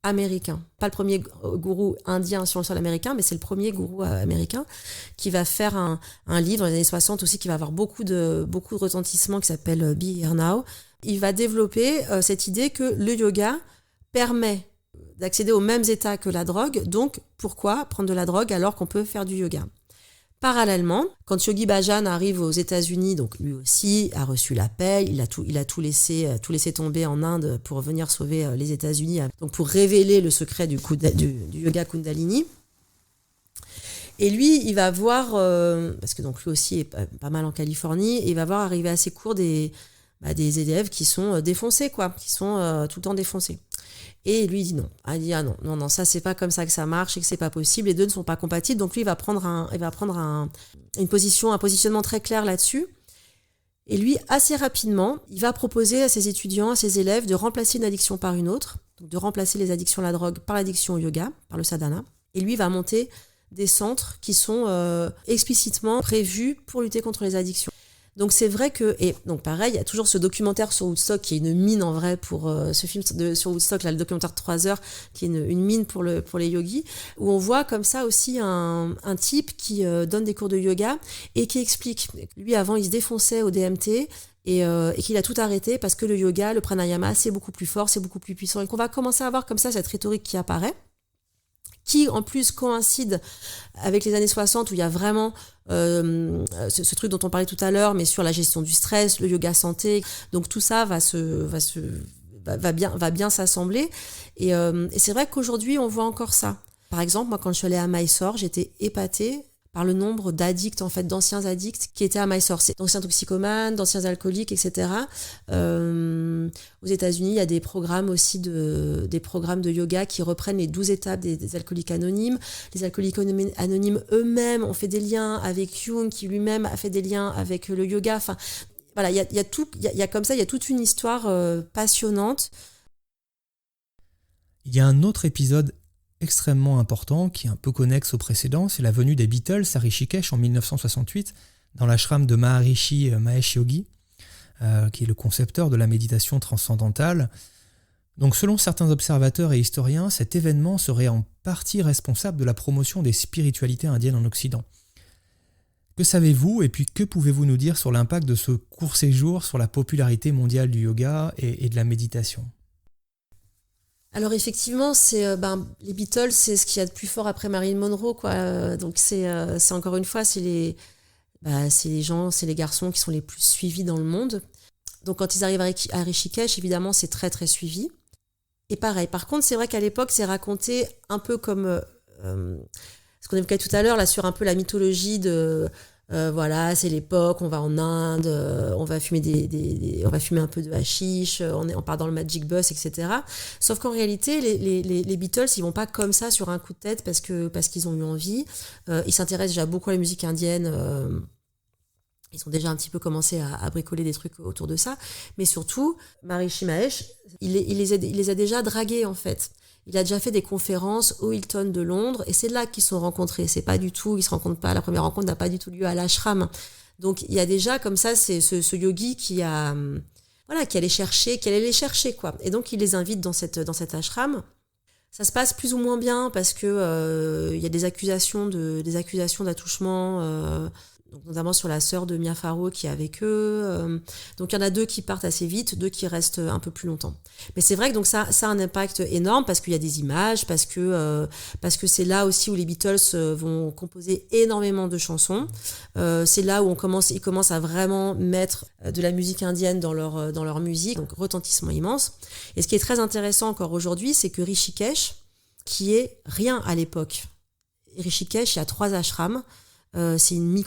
américain. Pas le premier gourou indien sur le sol américain, mais c'est le premier gourou américain qui va faire un livre dans les années 60 aussi, qui va avoir beaucoup de retentissement, qui s'appelle Be Here Now. Il va développer cette idée que le yoga permet d'accéder aux mêmes états que la drogue, donc pourquoi prendre de la drogue alors qu'on peut faire du yoga ? Parallèlement, quand Yogi Bhajan arrive aux États-Unis, donc lui aussi a reçu l'appel, il a tout laissé tomber en Inde pour venir sauver les États-Unis, donc pour révéler le secret du yoga Kundalini. Et lui, il va voir, parce que donc lui aussi est pas mal en Californie, et il va voir arriver à ses cours des élèves qui sont défoncés, quoi, qui sont tout le temps défoncés. Et lui, il dit non. Il dit non, ça c'est pas comme ça que ça marche et que c'est pas possible. Les deux ne sont pas compatibles. Donc lui, il va prendre un positionnement très clair là-dessus. Et lui, assez rapidement, il va proposer à ses étudiants, à ses élèves, de remplacer une addiction par une autre, donc de remplacer les addictions à la drogue par l'addiction au yoga, par le sadhana. Et lui, il va monter des centres qui sont explicitement prévus pour lutter contre les addictions. Donc c'est vrai que, et donc pareil, il y a toujours ce documentaire sur Woodstock qui est une mine en vrai pour ce film sur Woodstock, là, le documentaire de 3 heures, qui est une mine pour les yogis, où on voit comme ça aussi un type qui donne des cours de yoga et qui explique. Lui, avant, il se défonçait au DMT et qu'il a tout arrêté parce que le yoga, le pranayama, c'est beaucoup plus fort, c'est beaucoup plus puissant, et qu'on va commencer à avoir comme ça cette rhétorique qui apparaît, qui en plus coïncide avec les années 60 où il y a vraiment ce truc dont on parlait tout à l'heure, mais sur la gestion du stress, le yoga santé. Donc tout ça va bien s'assembler. Et c'est vrai qu'aujourd'hui, on voit encore ça. Par exemple, moi, quand je suis allée à Mysore, j'étais épatée par le nombre d'addicts, en fait, d'anciens addicts qui étaient à Mysore. C'est d'anciens toxicomanes, d'anciens alcooliques, etc. Aux États-Unis, il y a des programmes aussi de yoga qui reprennent les 12 étapes des alcooliques anonymes. Les alcooliques anonymes eux-mêmes ont fait des liens avec Jung, qui lui-même a fait des liens avec le yoga. Enfin, voilà, il y a comme ça, il y a toute une histoire passionnante. Il y a un autre épisode extrêmement important qui est un peu connexe au précédent, c'est la venue des Beatles à Rishikesh en 1968 dans l'ashram de Maharishi Mahesh Yogi, qui est le concepteur de la méditation transcendantale. Donc selon certains observateurs et historiens, cet événement serait en partie responsable de la promotion des spiritualités indiennes en Occident. Que savez-vous et puis que pouvez-vous nous dire sur l'impact de ce court séjour sur la popularité mondiale du yoga et de la méditation ? Alors effectivement, les Beatles, c'est ce qu'il y a de plus fort après Marilyn Monroe, quoi. Donc c'est encore une fois, c'est les garçons qui sont les plus suivis dans le monde. Donc quand ils arrivent à Rishikesh, évidemment, c'est très très suivi. Et pareil, par contre, c'est vrai qu'à l'époque, c'est raconté un peu comme ce qu'on évoquait tout à l'heure, là, sur un peu la mythologie de voilà, c'est l'époque, on va en Inde, on va fumer on va fumer un peu de hashish, on part dans le Magic Bus, etc. Sauf qu'en réalité, les Beatles, ils vont pas comme ça sur un coup de tête parce qu'ils ont eu envie. Ils s'intéressent déjà beaucoup à la musique indienne. Ils ont déjà un petit peu commencé à bricoler des trucs autour de ça. Mais surtout, Maharishi Mahesh, il les a déjà dragués, en fait. Il a déjà fait des conférences au Hilton de Londres et c'est là qu'ils se sont rencontrés. C'est pas du tout, ils se rencontrent pas, la première rencontre n'a pas du tout lieu à l'ashram. Donc il y a déjà comme ça c'est ce yogi qui allait les chercher quoi. Et donc il les invite dans cet ashram. Ça se passe plus ou moins bien parce que il y a des accusations d'attouchement donc notamment sur la sœur de Mia Farrow qui est avec eux. Donc il y en a 2 qui partent assez vite, 2 qui restent un peu plus longtemps. Mais c'est vrai que donc ça a un impact énorme parce qu'il y a des images, parce que c'est là aussi où les Beatles vont composer énormément de chansons. C'est là où ils commencent à vraiment mettre de la musique indienne dans leur musique, donc retentissement immense. Et ce qui est très intéressant encore aujourd'hui, c'est que Rishikesh, qui est rien à l'époque. Rishikesh, il y a 3 ashrams. C'est une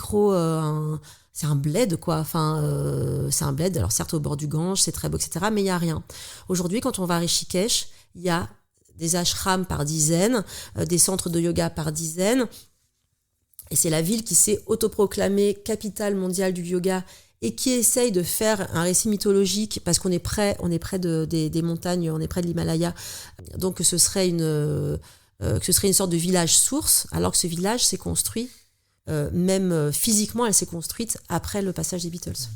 c'est un bled quoi. Enfin, c'est un bled. Alors certes au bord du Gange, c'est très beau, etc. Mais il y a rien. Aujourd'hui, quand on va à Rishikesh, il y a des ashrams par dizaines, des centres de yoga par dizaines. Et c'est la ville qui s'est autoproclamée capitale mondiale du yoga et qui essaye de faire un récit mythologique parce qu'on est près des montagnes, on est près de l'Himalaya. Donc que ce serait une sorte de village source, alors que ce village s'est construit. Même physiquement, elle s'est construite après le passage des Beatles.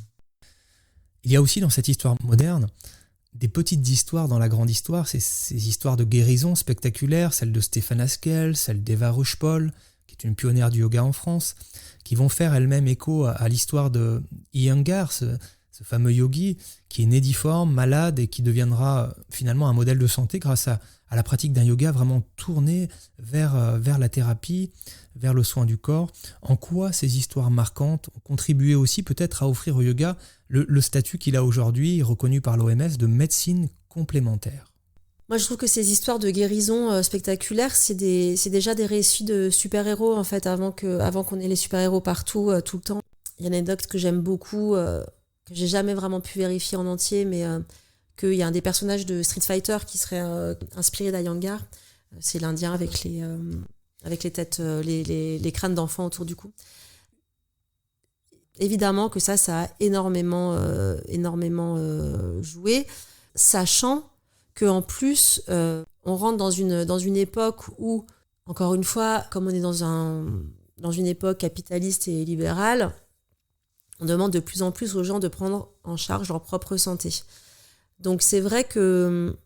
Il y a aussi dans cette histoire moderne des petites histoires dans la grande histoire, c'est ces histoires de guérison spectaculaires, celle de Stéphane Haskell, celle d'Eva Rushpohl, qui est une pionnière du yoga en France, qui vont faire elles-mêmes écho à l'histoire de Iyengar, ce fameux yogi qui est né difforme, malade et qui deviendra finalement un modèle de santé grâce à la pratique d'un yoga vraiment tourné vers la thérapie, vers le soin du corps. En quoi ces histoires marquantes ont contribué aussi peut-être à offrir au yoga le statut qu'il a aujourd'hui, reconnu par l'OMS, de médecine complémentaire? Moi, je trouve que ces histoires de guérison spectaculaires, c'est déjà des récits de super-héros, en fait, avant qu'on ait les super-héros partout, tout le temps. Il y a une anecdote que j'aime beaucoup, que j'ai jamais vraiment pu vérifier en entier, mais qu'il y a un des personnages de Street Fighter qui serait inspiré d'Iyengar. C'est l'Indien avec les têtes, les crânes d'enfants autour du cou. Évidemment que ça a énormément joué, sachant qu'en plus, on rentre dans une époque où, encore une fois, comme on est dans une époque capitaliste et libérale, on demande de plus en plus aux gens de prendre en charge leur propre santé. Donc c'est vrai que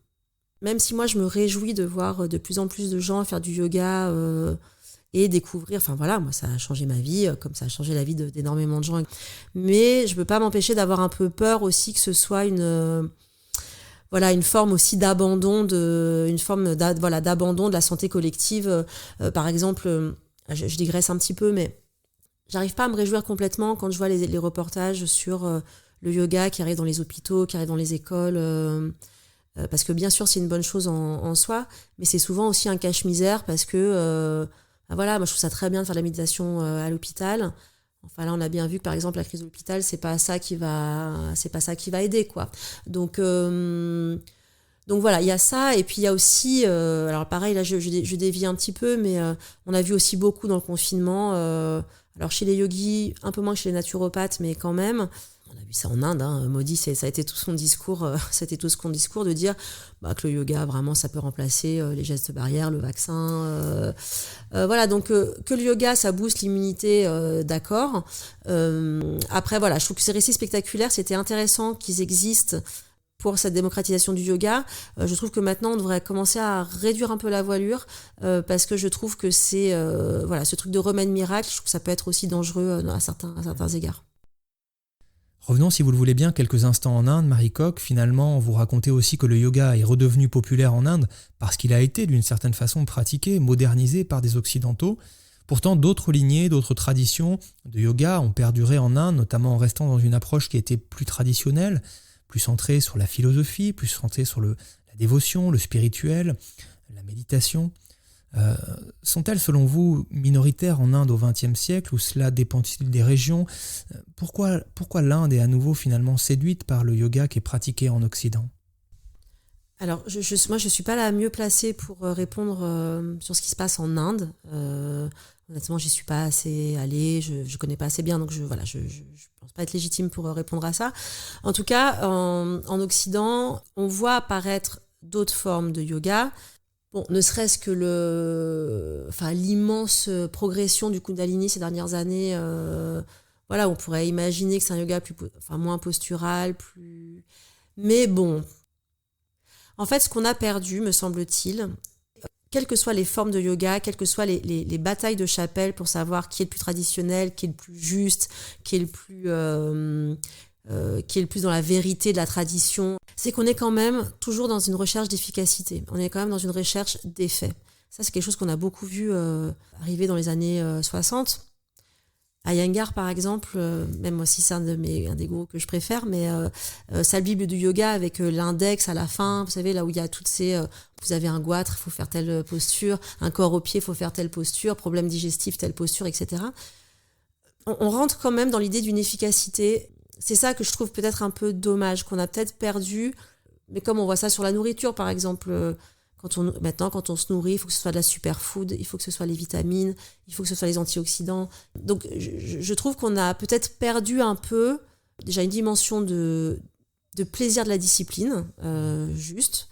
même si moi je me réjouis de voir de plus en plus de gens faire du yoga et découvrir, enfin voilà, moi ça a changé ma vie, comme ça a changé la vie d'énormément de gens. Mais je peux pas m'empêcher d'avoir un peu peur aussi que ce soit une forme aussi d'abandon d'abandon de la santé collective. Par exemple, je digresse un petit peu, mais j'arrive pas à me réjouir complètement quand je vois les reportages sur le yoga qui arrive dans les hôpitaux, qui arrive dans les écoles, parce que bien sûr c'est une bonne chose en soi, mais c'est souvent aussi un cache-misère parce que moi je trouve ça très bien de faire de la méditation à l'hôpital. Enfin là on a bien vu que par exemple la crise de l'hôpital c'est pas ça qui va aider quoi. Donc voilà, il y a ça, et puis il y a aussi, alors pareil, là je dévie un petit peu, mais on a vu aussi beaucoup dans le confinement, alors chez les yogis, un peu moins que chez les naturopathes, mais quand même, on a vu ça en Inde, Modi, ça a été tout son discours, de dire que le yoga, vraiment, ça peut remplacer les gestes barrières, le vaccin. Voilà, donc que le yoga, ça booste l'immunité, d'accord. Après, voilà, je trouve que ces récits spectaculaires, c'était intéressant qu'ils existent pour cette démocratisation du yoga. Je trouve que maintenant, on devrait commencer à réduire un peu la voilure, parce que je trouve que c'est ce truc de remède miracle, je trouve que ça peut être aussi dangereux à certains égards. Revenons, si vous le voulez bien, quelques instants en Inde. Marie Coq, finalement, vous racontez aussi que le yoga est redevenu populaire en Inde parce qu'il a été, d'une certaine façon, pratiqué, modernisé par des Occidentaux. Pourtant, d'autres lignées, d'autres traditions de yoga ont perduré en Inde, notamment en restant dans une approche qui était plus traditionnelle, plus centrée sur la philosophie, plus centrée sur la dévotion, le spirituel, la méditation. Sont-elles, selon vous, minoritaires en Inde au XXe siècle ou cela dépend-il des régions ? Pourquoi l'Inde est à nouveau finalement séduite par le yoga qui est pratiqué en Occident ? Alors, moi, je ne suis pas la mieux placée pour répondre sur ce qui se passe en Inde. Honnêtement, j'y suis pas assez allée, je connais pas assez bien, donc je pense pas être légitime pour répondre à ça. En tout cas, en Occident, on voit apparaître d'autres formes de yoga. Bon, ne serait-ce que l'immense progression du Kundalini ces dernières années, on pourrait imaginer que c'est un yoga moins postural, plus. Mais bon. En fait, ce qu'on a perdu, me semble-t-il, quelles que soient les formes de yoga, quelles que soient les batailles de chapelle pour savoir qui est le plus traditionnel, qui est le plus juste, qui est le plus dans la vérité de la tradition, c'est qu'on est quand même toujours dans une recherche d'efficacité. On est quand même dans une recherche d'effet. Ça, c'est quelque chose qu'on a beaucoup vu arriver dans les années 60. Iyengar, par exemple, même moi aussi c'est un des groupes que je préfère, mais sa Bible du yoga avec l'index à la fin, vous savez, là où il y a toutes ces... vous avez un goitre, il faut faire telle posture, un corps au pied, il faut faire telle posture, problème digestif, telle posture, etc. On rentre quand même dans l'idée d'une efficacité. C'est ça que je trouve peut-être un peu dommage, qu'on a peut-être perdu, mais comme on voit ça sur la nourriture, par exemple... Maintenant, quand on se nourrit, il faut que ce soit de la superfood, il faut que ce soit les vitamines, il faut que ce soit les antioxydants. Donc, je trouve qu'on a peut-être perdu un peu, déjà une dimension de plaisir de la discipline, juste.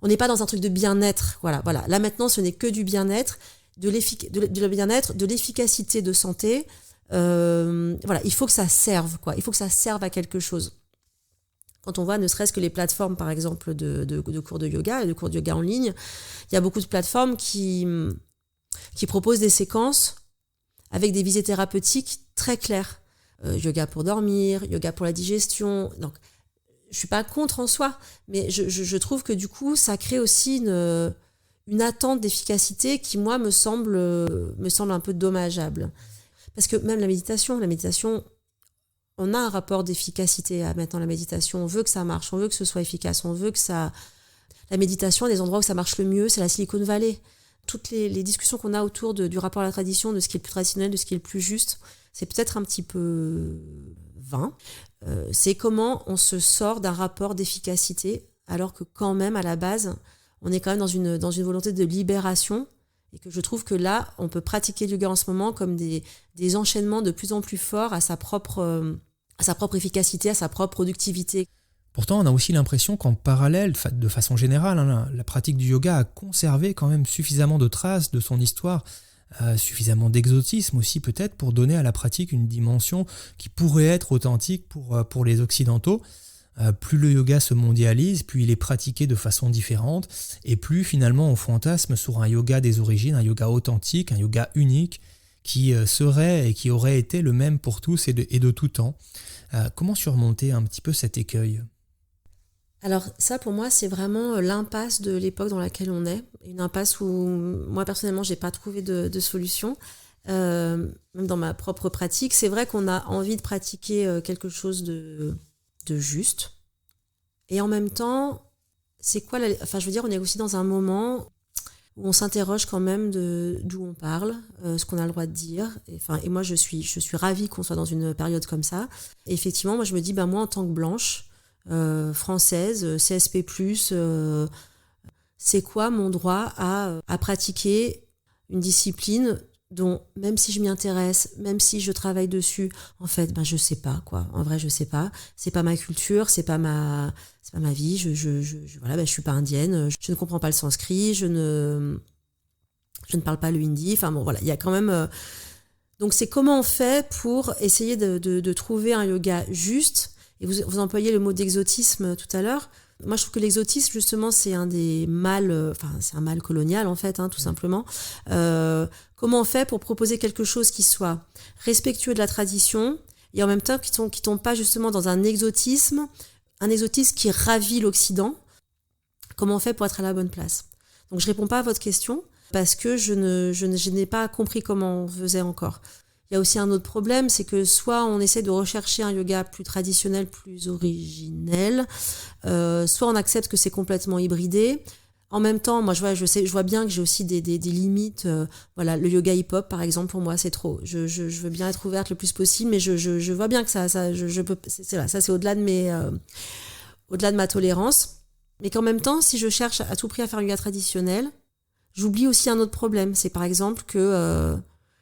On n'est pas dans un truc de bien-être, voilà. Là, maintenant, ce n'est que du bien-être, de bien-être, de l'efficacité de santé. Il faut que ça serve, quoi. Il faut que ça serve à quelque chose. Quand on voit ne serait-ce que les plateformes, par exemple, de cours de yoga et de cours de yoga en ligne, il y a beaucoup de plateformes qui proposent des séquences avec des visées thérapeutiques très claires. Yoga pour dormir, yoga pour la digestion. Donc, je suis pas contre en soi, mais je trouve que du coup, ça crée aussi une attente d'efficacité qui, moi, me semble un peu dommageable. Parce que même la méditation, on a un rapport d'efficacité à mettre dans la méditation. On veut que ça marche, on veut que ce soit efficace, on veut que ça... La méditation, des endroits où ça marche le mieux, c'est la Silicon Valley. Toutes les discussions qu'on a autour du rapport à la tradition, de ce qui est le plus traditionnel, de ce qui est le plus juste, c'est peut-être un petit peu vain. C'est comment on se sort d'un rapport d'efficacité, alors que quand même, à la base, on est quand même dans une volonté de libération, et que je trouve que là, on peut pratiquer le yoga en ce moment comme des enchaînements de plus en plus forts à sa propre efficacité, à sa propre productivité. Pourtant, on a aussi l'impression qu'en parallèle, de façon générale, la pratique du yoga a conservé quand même suffisamment de traces de son histoire, suffisamment d'exotisme aussi peut-être pour donner à la pratique une dimension qui pourrait être authentique pour les Occidentaux. Plus le yoga se mondialise, plus il est pratiqué de façon différente, et plus finalement on fantasme sur un yoga des origines, un yoga authentique, un yoga unique, qui serait et qui aurait été le même pour tous et de tout temps. Comment surmonter un petit peu cet écueil ? Alors ça, pour moi, c'est vraiment l'impasse de l'époque dans laquelle on est. Une impasse où, moi, personnellement, j'ai pas trouvé de solution. Même dans ma propre pratique, c'est vrai qu'on a envie de pratiquer quelque chose de juste. Et en même temps, c'est quoi on est aussi dans un moment où on s'interroge quand même d'où on parle, ce qu'on a le droit de dire. Et moi, je suis ravie qu'on soit dans une période comme ça. Et effectivement, moi, je me dis, moi, en tant que blanche, française, CSP+, c'est quoi mon droit à pratiquer une discipline dont, même si je m'y intéresse, même si je travaille dessus, en fait, je sais pas, quoi. En vrai, je sais pas. C'est pas ma culture, c'est pas ma vie. Je suis pas indienne. Je ne comprends pas le sanskrit. Je ne parle pas le hindi. Enfin bon, voilà. Il y a quand même. Donc, c'est comment on fait pour essayer de trouver un yoga juste. Et vous employez le mot d'exotisme tout à l'heure. Moi, je trouve que l'exotisme, justement, c'est un des mâles, c'est un mal colonial, en fait, tout simplement. Comment on fait pour proposer quelque chose qui soit respectueux de la tradition et en même temps qui tombe pas, justement, dans un exotisme qui ravit l'Occident. Comment on fait pour être à la bonne place ? Donc, je réponds pas à votre question parce que je n'ai pas compris comment on faisait encore. il y a aussi un autre problème, c'est que soit on essaie de rechercher un yoga plus traditionnel, plus originel, soit on accepte que c'est complètement hybridé. En même temps, moi, je vois bien que j'ai aussi des limites. Voilà, le yoga hip-hop, par exemple, pour moi, c'est trop. Je veux bien être ouverte le plus possible, mais je vois bien que je peux, c'est au-delà de ma tolérance. Mais qu'en même temps, si je cherche à tout prix à faire un yoga traditionnel, j'oublie aussi un autre problème. C'est par exemple que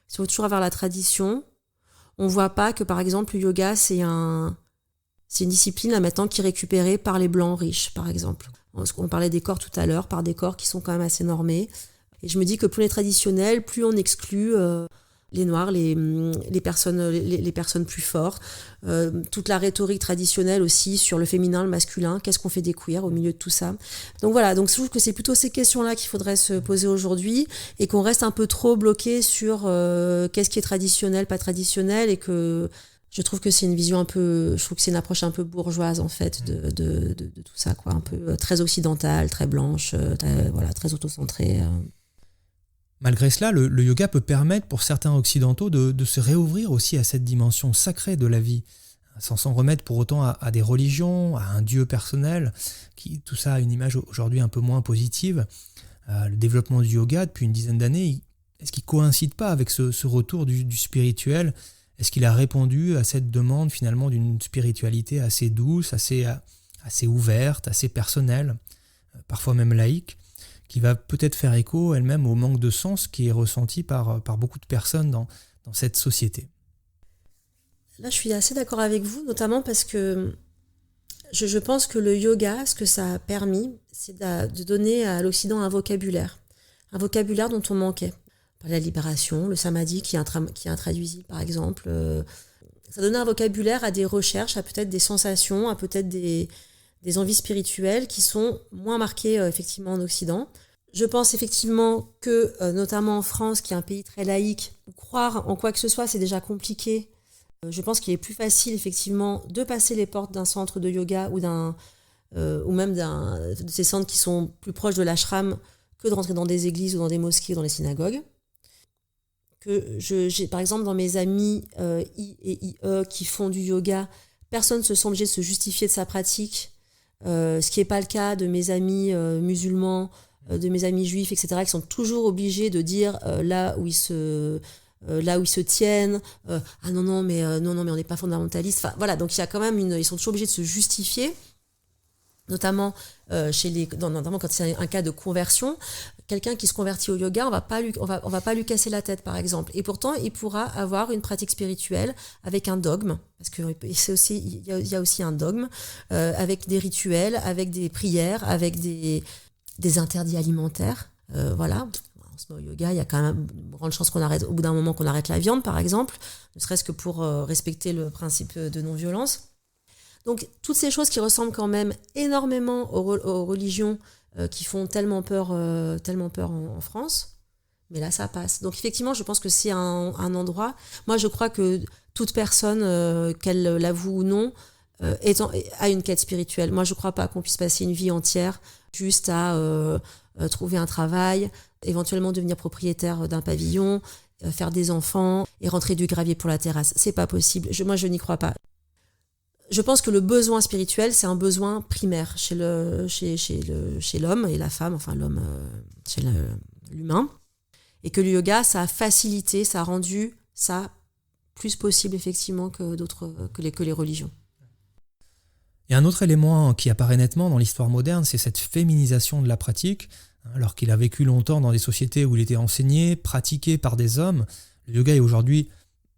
si on veut toujours avoir la tradition, on voit pas que, par exemple, le yoga, c'est une discipline là maintenant qui est récupérée par les blancs riches, par exemple. On parlait des corps tout à l'heure, par des corps qui sont quand même assez normés. Et je me dis que plus on est traditionnel, plus on exclut les noirs, les personnes plus fortes. Toute la rhétorique traditionnelle aussi sur le féminin, le masculin. Qu'est-ce qu'on fait des queers au milieu de tout ça? Donc voilà, donc je trouve que c'est plutôt ces questions-là qu'il faudrait se poser aujourd'hui et qu'on reste un peu trop bloqué sur qu'est-ce qui est traditionnel, pas traditionnel, et que je trouve que c'est une vision je trouve que c'est une approche un peu bourgeoise en fait de tout ça, quoi, un peu très occidentale, très blanche, très autocentrée. Malgré cela, le yoga peut permettre pour certains occidentaux de se réouvrir aussi à cette dimension sacrée de la vie, sans s'en remettre pour autant à des religions, à un dieu personnel, tout ça a une image aujourd'hui un peu moins positive. Le développement du yoga depuis une dizaine d'années, est-ce qu'il ne coïncide pas avec ce retour du spirituel ? Est-ce qu'il a répondu à cette demande finalement d'une spiritualité assez douce, assez ouverte, assez personnelle, parfois même laïque, qui va peut-être faire écho elle-même au manque de sens qui est ressenti par beaucoup de personnes dans cette société? Là, je suis assez d'accord avec vous, notamment parce que je pense que le yoga, ce que ça a permis, c'est de donner à l'Occident un vocabulaire dont on manquait. La libération, le samadhi qui est intraduisible par exemple. Ça donnait un vocabulaire à des recherches, à peut-être des sensations, à peut-être des envies spirituelles qui sont moins marquées effectivement en Occident. Je pense effectivement que, notamment en France, qui est un pays très laïque, croire en quoi que ce soit, c'est déjà compliqué. Je pense qu'il est plus facile effectivement de passer les portes d'un centre de yoga ou même de ces centres qui sont plus proches de l'ashram que de rentrer dans des églises ou dans des mosquées ou dans les synagogues. J'ai par exemple dans mes amis I et IE qui font du yoga, personne ne se sent obligé de se justifier de sa pratique, ce qui n'est pas le cas de mes amis musulmans, de mes amis juifs, etc., qui sont toujours obligés de dire là où ils se tiennent, ah non mais on n'est pas fondamentaliste. Enfin voilà, donc il y a quand même ils sont toujours obligés de se justifier, notamment notamment quand c'est un cas de conversion. Quelqu'un qui se convertit au yoga, on va pas lui casser la tête, par exemple. Et pourtant, il pourra avoir une pratique spirituelle avec un dogme, parce que il y a aussi un dogme, avec des rituels, avec des prières, avec des interdits alimentaires. Voilà. On se met au yoga, il y a quand même une grande chance au bout d'un moment qu'on arrête la viande, par exemple, ne serait-ce que pour respecter le principe de non-violence. Donc, toutes ces choses qui ressemblent quand même énormément aux religions qui font tellement peur en France, mais là ça passe. Donc effectivement, je pense que c'est un endroit. Moi, je crois que toute personne, qu'elle l'avoue ou non, a une quête spirituelle. Moi, je crois pas qu'on puisse passer une vie entière juste à trouver un travail, éventuellement devenir propriétaire d'un pavillon, faire des enfants et rentrer du gravier pour la terrasse. C'est pas possible. Moi, je n'y crois pas. Je pense que le besoin spirituel, c'est un besoin primaire chez l'homme et la femme, enfin l'homme chez l'humain, et que le yoga, ça a facilité, ça a rendu ça plus possible effectivement que les religions. Et un autre élément qui apparaît nettement dans l'histoire moderne, c'est cette féminisation de la pratique. Alors qu'il a vécu longtemps dans des sociétés où il était enseigné, pratiqué par des hommes, le yoga est aujourd'hui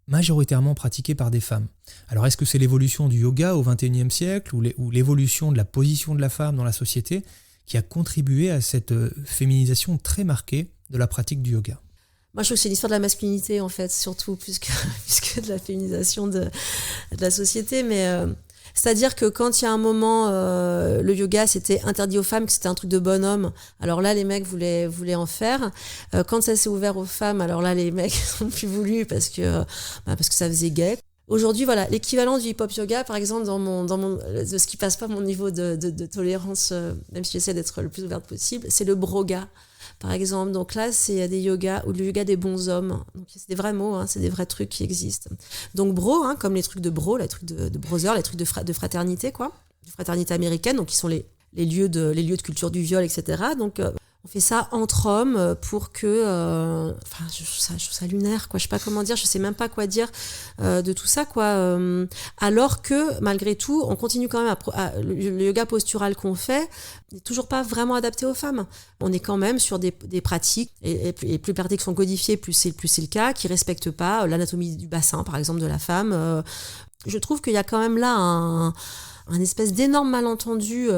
majoritairement pratiqué par des femmes. Alors est-ce que c'est l'évolution du yoga au XXIe siècle ou l'évolution de la position de la femme dans la société qui a contribué à cette féminisation très marquée de la pratique du yoga? Moi, je trouve que c'est l'histoire de la masculinité, en fait, surtout, plus que de la féminisation de la société. Mais c'est-à-dire que quand il y a un moment, le yoga, c'était interdit aux femmes, que c'était un truc de bonhomme. Alors là, les mecs voulaient en faire. Quand ça s'est ouvert aux femmes, alors là, les mecs n'ont plus voulu parce que ça faisait gay. Aujourd'hui, voilà, l'équivalent du hip-hop yoga, par exemple, de ce qui passe pas mon niveau de tolérance, même si j'essaie d'être le plus ouverte possible, c'est le broga. par exemple. Donc là, c'est des yogas ou le yoga des bons hommes. Donc c'est des vrais mots, c'est des vrais trucs qui existent. Donc bro, comme les trucs de bro, les trucs de brother, les trucs de fraternité, quoi, de fraternité américaine, donc qui sont les lieux de culture du viol, etc. Donc on fait ça entre hommes pour que... je trouve ça lunaire, quoi. Je sais pas comment dire, je sais même pas quoi dire de tout ça, quoi. Alors que, malgré tout, on continue quand même le yoga postural qu'on fait n'est toujours pas vraiment adapté aux femmes. On est quand même sur des pratiques, et plus les pratiques sont codifiées, plus c'est le cas, qui respectent pas l'anatomie du bassin, par exemple, de la femme. Je trouve qu'il y a quand même là un espèce d'énorme malentendu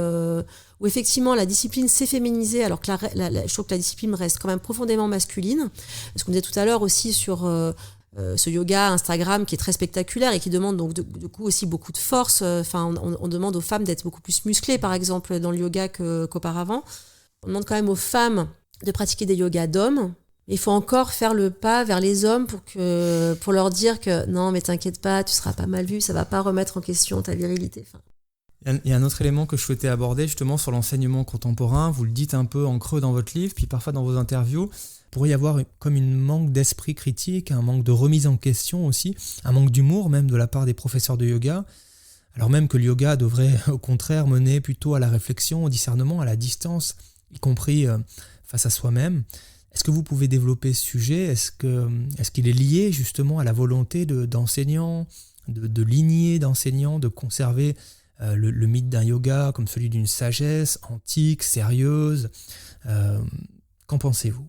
où effectivement la discipline s'est féminisée alors que je trouve que la discipline reste quand même profondément masculine. Ce qu'on disait tout à l'heure aussi sur ce yoga Instagram qui est très spectaculaire et qui demande donc du coup aussi beaucoup de force. On demande aux femmes d'être beaucoup plus musclées par exemple dans le yoga qu'auparavant. On demande quand même aux femmes de pratiquer des yogas d'hommes. Il faut encore faire le pas vers les hommes pour leur dire que non mais t'inquiète pas, tu seras pas mal vu, ça va pas remettre en question ta virilité. Il y a un autre élément que je souhaitais aborder justement sur l'enseignement contemporain. Vous le dites un peu en creux dans votre livre, puis parfois dans vos interviews. Il pourrait y avoir comme une manque d'esprit critique, un manque de remise en question aussi, un manque d'humour même de la part des professeurs de yoga. Alors même que le yoga devrait au contraire mener plutôt à la réflexion, au discernement, à la distance, y compris face à soi-même. Est-ce que vous pouvez développer ce sujet ? Est-ce qu'il est lié justement à la volonté d'enseignants, de lignées d'enseignants, de conserver le mythe d'un yoga comme celui d'une sagesse antique, sérieuse. Qu'en pensez-vous ?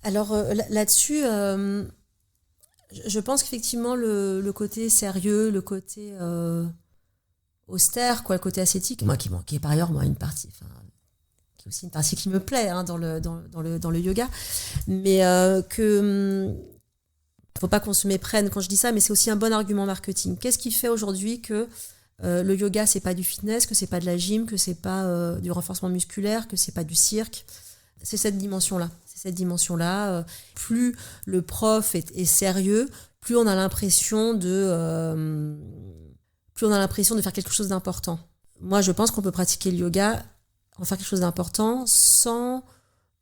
Alors là-dessus, je pense qu'effectivement le côté sérieux, le côté austère, quoi, le côté ascétique, moi qui est par ailleurs une partie, qui est aussi une partie qui me plaît dans le yoga, mais faut pas qu'on se méprenne quand je dis ça, mais c'est aussi un bon argument marketing. Qu'est-ce qui fait aujourd'hui que le yoga c'est pas du fitness, que c'est pas de la gym, que c'est pas du renforcement musculaire, que c'est pas du cirque? C'est cette dimension-là. Plus le prof est sérieux, plus on a l'impression de faire quelque chose d'important. Moi, je pense qu'on peut pratiquer le yoga, en faire quelque chose d'important sans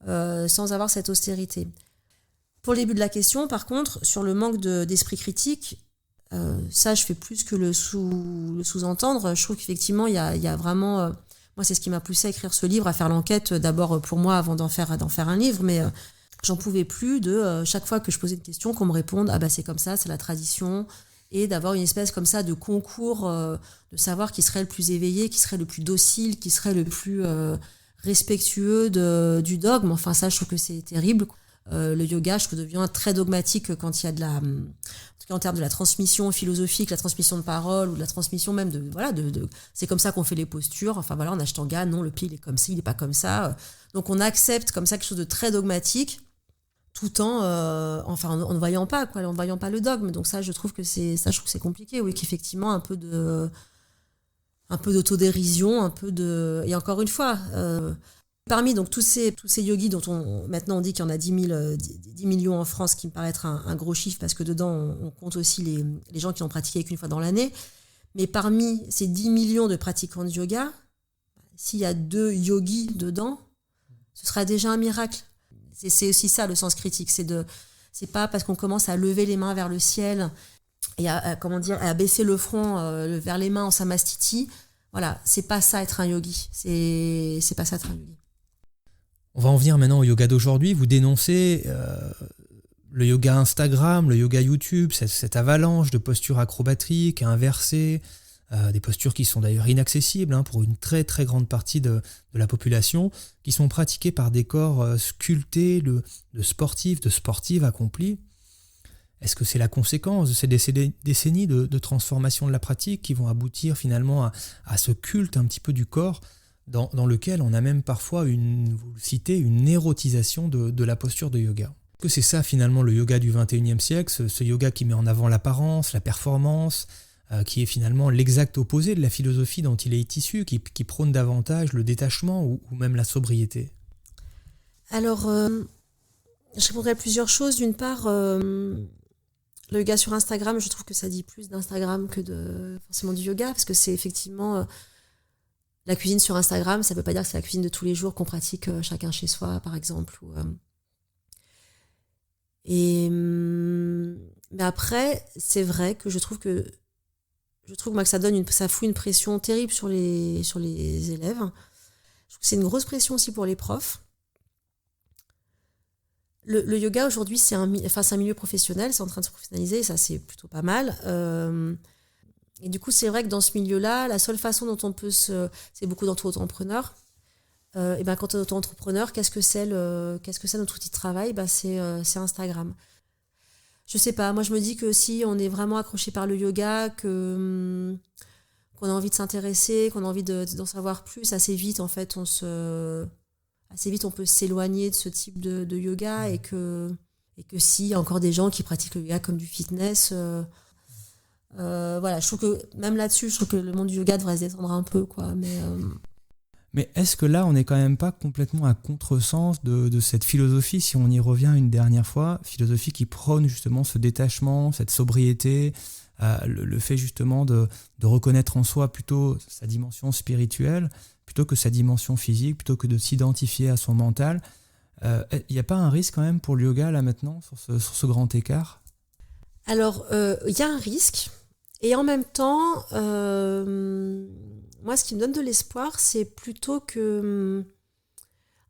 avoir cette austérité. Pour le début de la question, par contre, sur le manque d'esprit critique, ça, je fais plus que le sous-entendre. Je trouve qu'effectivement, il y a vraiment... moi, c'est ce qui m'a poussé à écrire ce livre, à faire l'enquête, d'abord pour moi, avant d'en faire un livre, mais j'en pouvais plus de chaque fois que je posais une question, qu'on me réponde « Ah bah c'est comme ça, c'est la tradition », et d'avoir une espèce comme ça de concours, de savoir qui serait le plus éveillé, qui serait le plus docile, qui serait le plus respectueux du dogme. Enfin, ça, je trouve que c'est terrible. Le yoga, je trouve, devient très dogmatique quand il y a en tout cas en termes de la transmission philosophique, la transmission de parole ou de la transmission même de c'est comme ça qu'on fait les postures. Enfin voilà, en Ashtanga, non, le pied il est comme ça, il est pas comme ça. Donc on accepte comme ça quelque chose de très dogmatique, tout en en ne voyant pas le dogme. Donc ça, je trouve que c'est compliqué. Oui, qu'effectivement un peu d'autodérision, et encore une fois. Parmi donc tous ces yogis dont maintenant on dit qu'il y en a 10 millions en France, qui me paraît être un gros chiffre parce que dedans on compte aussi les gens qui l'ont pratiqué qu'une fois dans l'année. Mais parmi ces 10 millions de pratiquants de yoga, s'il y a 2 yogis dedans, ce sera déjà un miracle. C'est aussi ça le sens critique, c'est pas parce qu'on commence à lever les mains vers le ciel et à baisser le front vers les mains en samastiti. Voilà, c'est pas ça être un yogi. C'est pas ça être un yogi. On va en venir maintenant au yoga d'aujourd'hui. Vous dénoncez le yoga Instagram, le yoga YouTube, cette avalanche de postures acrobatiques, inversées, des postures qui sont d'ailleurs inaccessibles pour une très très grande partie de la population, qui sont pratiquées par des corps sculptés de sportifs, de sportives accomplis. Est-ce que c'est la conséquence de ces décennies de transformation de la pratique qui vont aboutir finalement à ce culte un petit peu du corps dans lequel on a même parfois vous le citez, une érotisation de la posture de yoga? Est-ce que c'est ça finalement le yoga du 21e siècle, ce yoga qui met en avant l'apparence, la performance, qui est finalement l'exact opposé de la philosophie dont il est issu, qui prône davantage le détachement ou même la sobriété? Alors, je répondrais à plusieurs choses. D'une part, le yoga sur Instagram, je trouve que ça dit plus d'Instagram que forcément du yoga, parce que c'est effectivement... La cuisine sur Instagram, ça ne veut pas dire que c'est la cuisine de tous les jours qu'on pratique chacun chez soi, par exemple. Mais après, c'est vrai que je trouve moi, que ça fout une pression terrible sur les élèves. Je trouve que c'est une grosse pression aussi pour les profs. Le yoga aujourd'hui, c'est un milieu professionnel, c'est en train de se professionnaliser, et ça c'est plutôt pas mal. Et du coup, c'est vrai que dans ce milieu-là, la seule façon dont on peut c'est beaucoup d'entre-entrepreneurs. Et ben quand on est auto-entrepreneur, qu'est-ce que c'est notre outil de travail? C'est Instagram. Je sais pas, moi je me dis que si on est vraiment accroché par le yoga, qu'on a envie de s'intéresser, qu'on a envie d'en savoir plus, assez vite en fait on peut s'éloigner de ce type de yoga, et que s'il y a encore des gens qui pratiquent le yoga comme du fitness, voilà, je trouve que même là-dessus, je trouve que le monde du yoga devrait se détendre un peu, quoi. Mais est-ce que là, on n'est quand même pas complètement à contresens de cette philosophie, si on y revient une dernière fois, philosophie qui prône justement ce détachement, cette sobriété, le fait justement de reconnaître en soi plutôt sa dimension spirituelle, plutôt que sa dimension physique, plutôt que de s'identifier à son mental. Il n'y a pas un risque quand même pour le yoga là maintenant, sur ce grand écart? Alors, il y a un risque, et en même temps, moi, ce qui me donne de l'espoir, c'est plutôt que,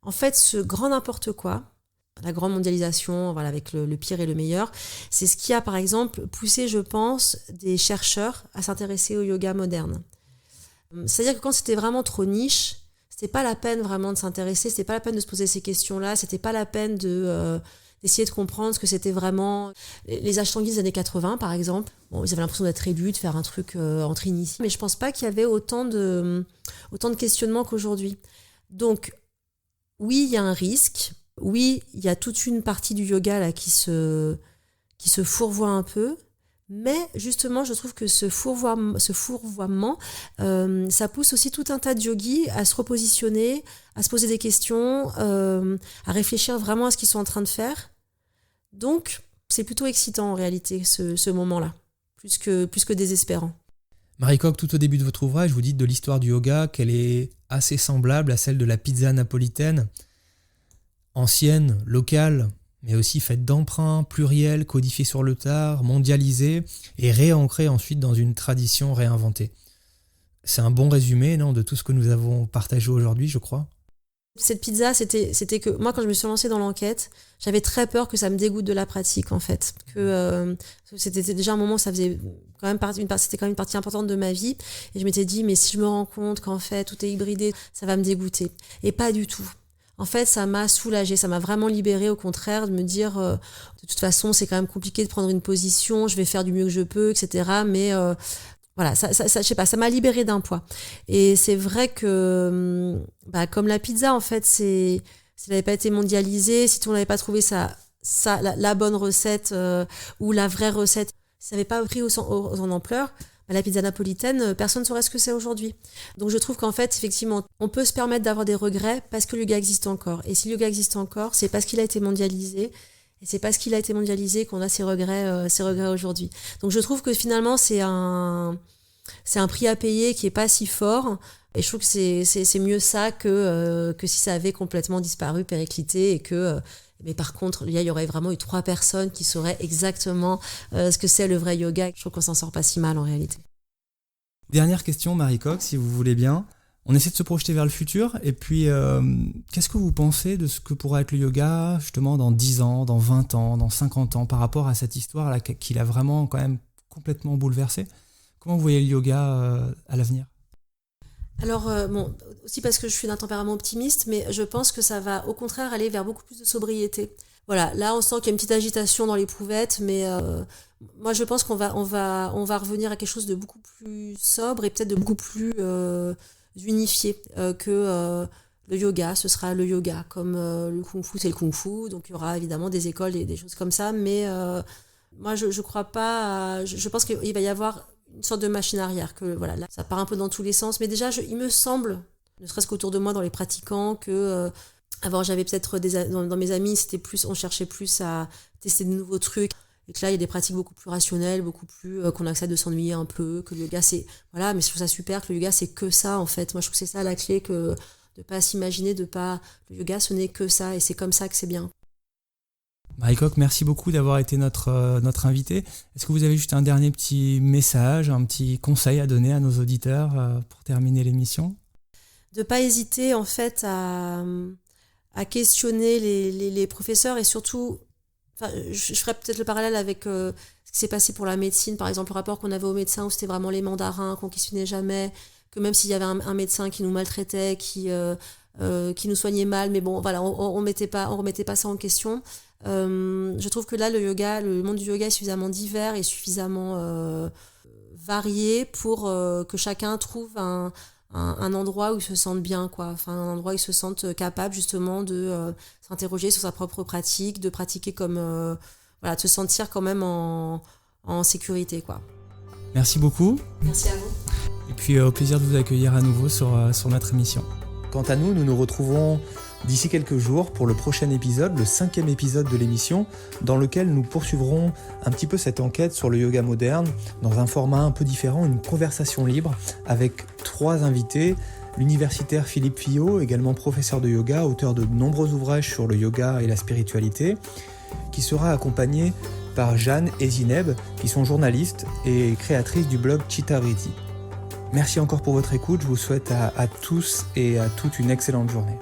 en fait, ce grand n'importe quoi, la grande mondialisation, voilà, avec le pire et le meilleur, c'est ce qui a, par exemple, poussé, je pense, des chercheurs à s'intéresser au yoga moderne. C'est-à-dire que quand c'était vraiment trop niche, c'était pas la peine vraiment de s'intéresser, c'était pas la peine de se poser ces questions-là, c'était pas la peine d'essayer de comprendre ce que c'était vraiment. Les ashtanguis des années 80, par exemple, bon, ils avaient l'impression d'être élus, de faire un truc entre initiés, mais je pense pas qu'il y avait autant de questionnements qu'aujourd'hui. Donc, oui, il y a un risque. Oui, il y a toute une partie du yoga là qui se fourvoie un peu. Mais justement, je trouve que ce fourvoiement, ça pousse aussi tout un tas de yogis à se repositionner, à se poser des questions, à réfléchir vraiment à ce qu'ils sont en train de faire. Donc, c'est plutôt excitant en réalité, ce moment-là, plus que désespérant. Marie Coq, tout au début de votre ouvrage, vous dites de l'histoire du yoga qu'elle est assez semblable à celle de la pizza napolitaine, ancienne, locale, mais aussi faite d'emprunts, pluriels, codifiés sur le tard, mondialisés, et réancrés ensuite dans une tradition réinventée. C'est un bon résumé, non, de tout ce que nous avons partagé aujourd'hui, je crois. Cette pizza, c'était que moi, quand je me suis lancée dans l'enquête, j'avais très peur que ça me dégoûte de la pratique, en fait. C'était déjà un moment où ça faisait quand même c'était quand même une partie importante de ma vie, et je m'étais dit, mais si je me rends compte qu'en fait tout est hybridé, ça va me dégoûter. Et pas du tout. En fait, ça m'a soulagée, ça m'a vraiment libérée, au contraire, de me dire, de toute façon, c'est quand même compliqué de prendre une position, je vais faire du mieux que je peux, etc. Mais voilà, ça, je sais pas, ça m'a libérée d'un poids. Et c'est vrai que, comme la pizza, en fait, si elle n'avait pas été mondialisée, si on n'avait pas trouvé la bonne recette ou la vraie recette, si ça n'avait pas pris en ampleur, la pizza napolitaine, personne ne saurait ce que c'est aujourd'hui. Donc je trouve qu'en fait, effectivement, on peut se permettre d'avoir des regrets parce que le yoga existe encore. Et si le yoga existe encore, c'est parce qu'il a été mondialisé. Et c'est parce qu'il a été mondialisé qu'on a ces regrets aujourd'hui. Donc je trouve que finalement, c'est un prix à payer qui est pas si fort. Et je trouve que c'est mieux ça que si ça avait complètement disparu, périclité, et que... mais par contre, il y aurait vraiment eu 3 personnes qui sauraient exactement ce que c'est le vrai yoga. Je trouve qu'on s'en sort pas si mal en réalité. Dernière question, Marie Coq, si vous voulez bien. On essaie de se projeter vers le futur. Et puis, qu'est-ce que vous pensez de ce que pourra être le yoga, justement, dans 10 ans, dans 20 ans, dans 50 ans, par rapport à cette histoire-là qui l'a vraiment quand même complètement bouleversé? Comment vous voyez le yoga à l'avenir? Alors, aussi parce que je suis d'un tempérament optimiste, mais je pense que ça va au contraire aller vers beaucoup plus de sobriété. Voilà, là on sent qu'il y a une petite agitation dans l'éprouvettes, mais moi je pense qu'on va revenir à quelque chose de beaucoup plus sobre et peut-être de beaucoup plus unifié que le yoga. Ce sera le yoga, comme le kung-fu c'est le kung-fu, donc il y aura évidemment des écoles et des choses comme ça, mais moi je crois pas, je pense qu'il va y avoir une sorte de machine arrière, que voilà, là, ça part un peu dans tous les sens, mais déjà il me semble, ne serait-ce qu'autour de moi dans les pratiquants, que avant j'avais peut-être dans mes amis, on cherchait plus à tester de nouveaux trucs, et que là il y a des pratiques beaucoup plus rationnelles, beaucoup plus qu'on accepte de s'ennuyer un peu, que le yoga c'est voilà, mais je trouve ça super que le yoga c'est que ça en fait. Moi je trouve que c'est ça la clé, que de pas s'imaginer, le yoga ce n'est que ça et c'est comme ça que c'est bien. Marie Coq, merci beaucoup d'avoir été notre invitée. Est-ce que vous avez juste un dernier petit message, un petit conseil à donner à nos auditeurs pour terminer l'émission ? De pas hésiter en fait à questionner les professeurs et surtout, je ferais peut-être le parallèle avec ce qui s'est passé pour la médecine, par exemple le rapport qu'on avait aux médecins où c'était vraiment les mandarins qu'on questionnait jamais, que même s'il y avait un médecin qui nous maltraitait, qui nous soignait mal, mais bon voilà, on remettait pas ça en question. Je trouve que là le monde du yoga est suffisamment divers et suffisamment varié pour que chacun trouve un endroit où il se sente bien, quoi. Enfin, un endroit où il se sente capable justement de s'interroger sur sa propre pratique, de pratiquer comme de se sentir quand même en sécurité, quoi. Merci beaucoup. Merci à vous. Et puis au plaisir de vous accueillir à nouveau sur notre émission. Quant à nous, nous nous retrouvons d'ici quelques jours pour le prochain épisode, le 5e épisode de l'émission, dans lequel nous poursuivrons un petit peu cette enquête sur le yoga moderne, dans un format un peu différent, une conversation libre, avec 3 invités, l'universitaire Philippe Fillot, également professeur de yoga, auteur de nombreux ouvrages sur le yoga et la spiritualité, qui sera accompagné par Jeanne et Zineb, qui sont journalistes et créatrices du blog Chitta Vritti. Merci encore pour votre écoute, je vous souhaite à tous et à toutes une excellente journée.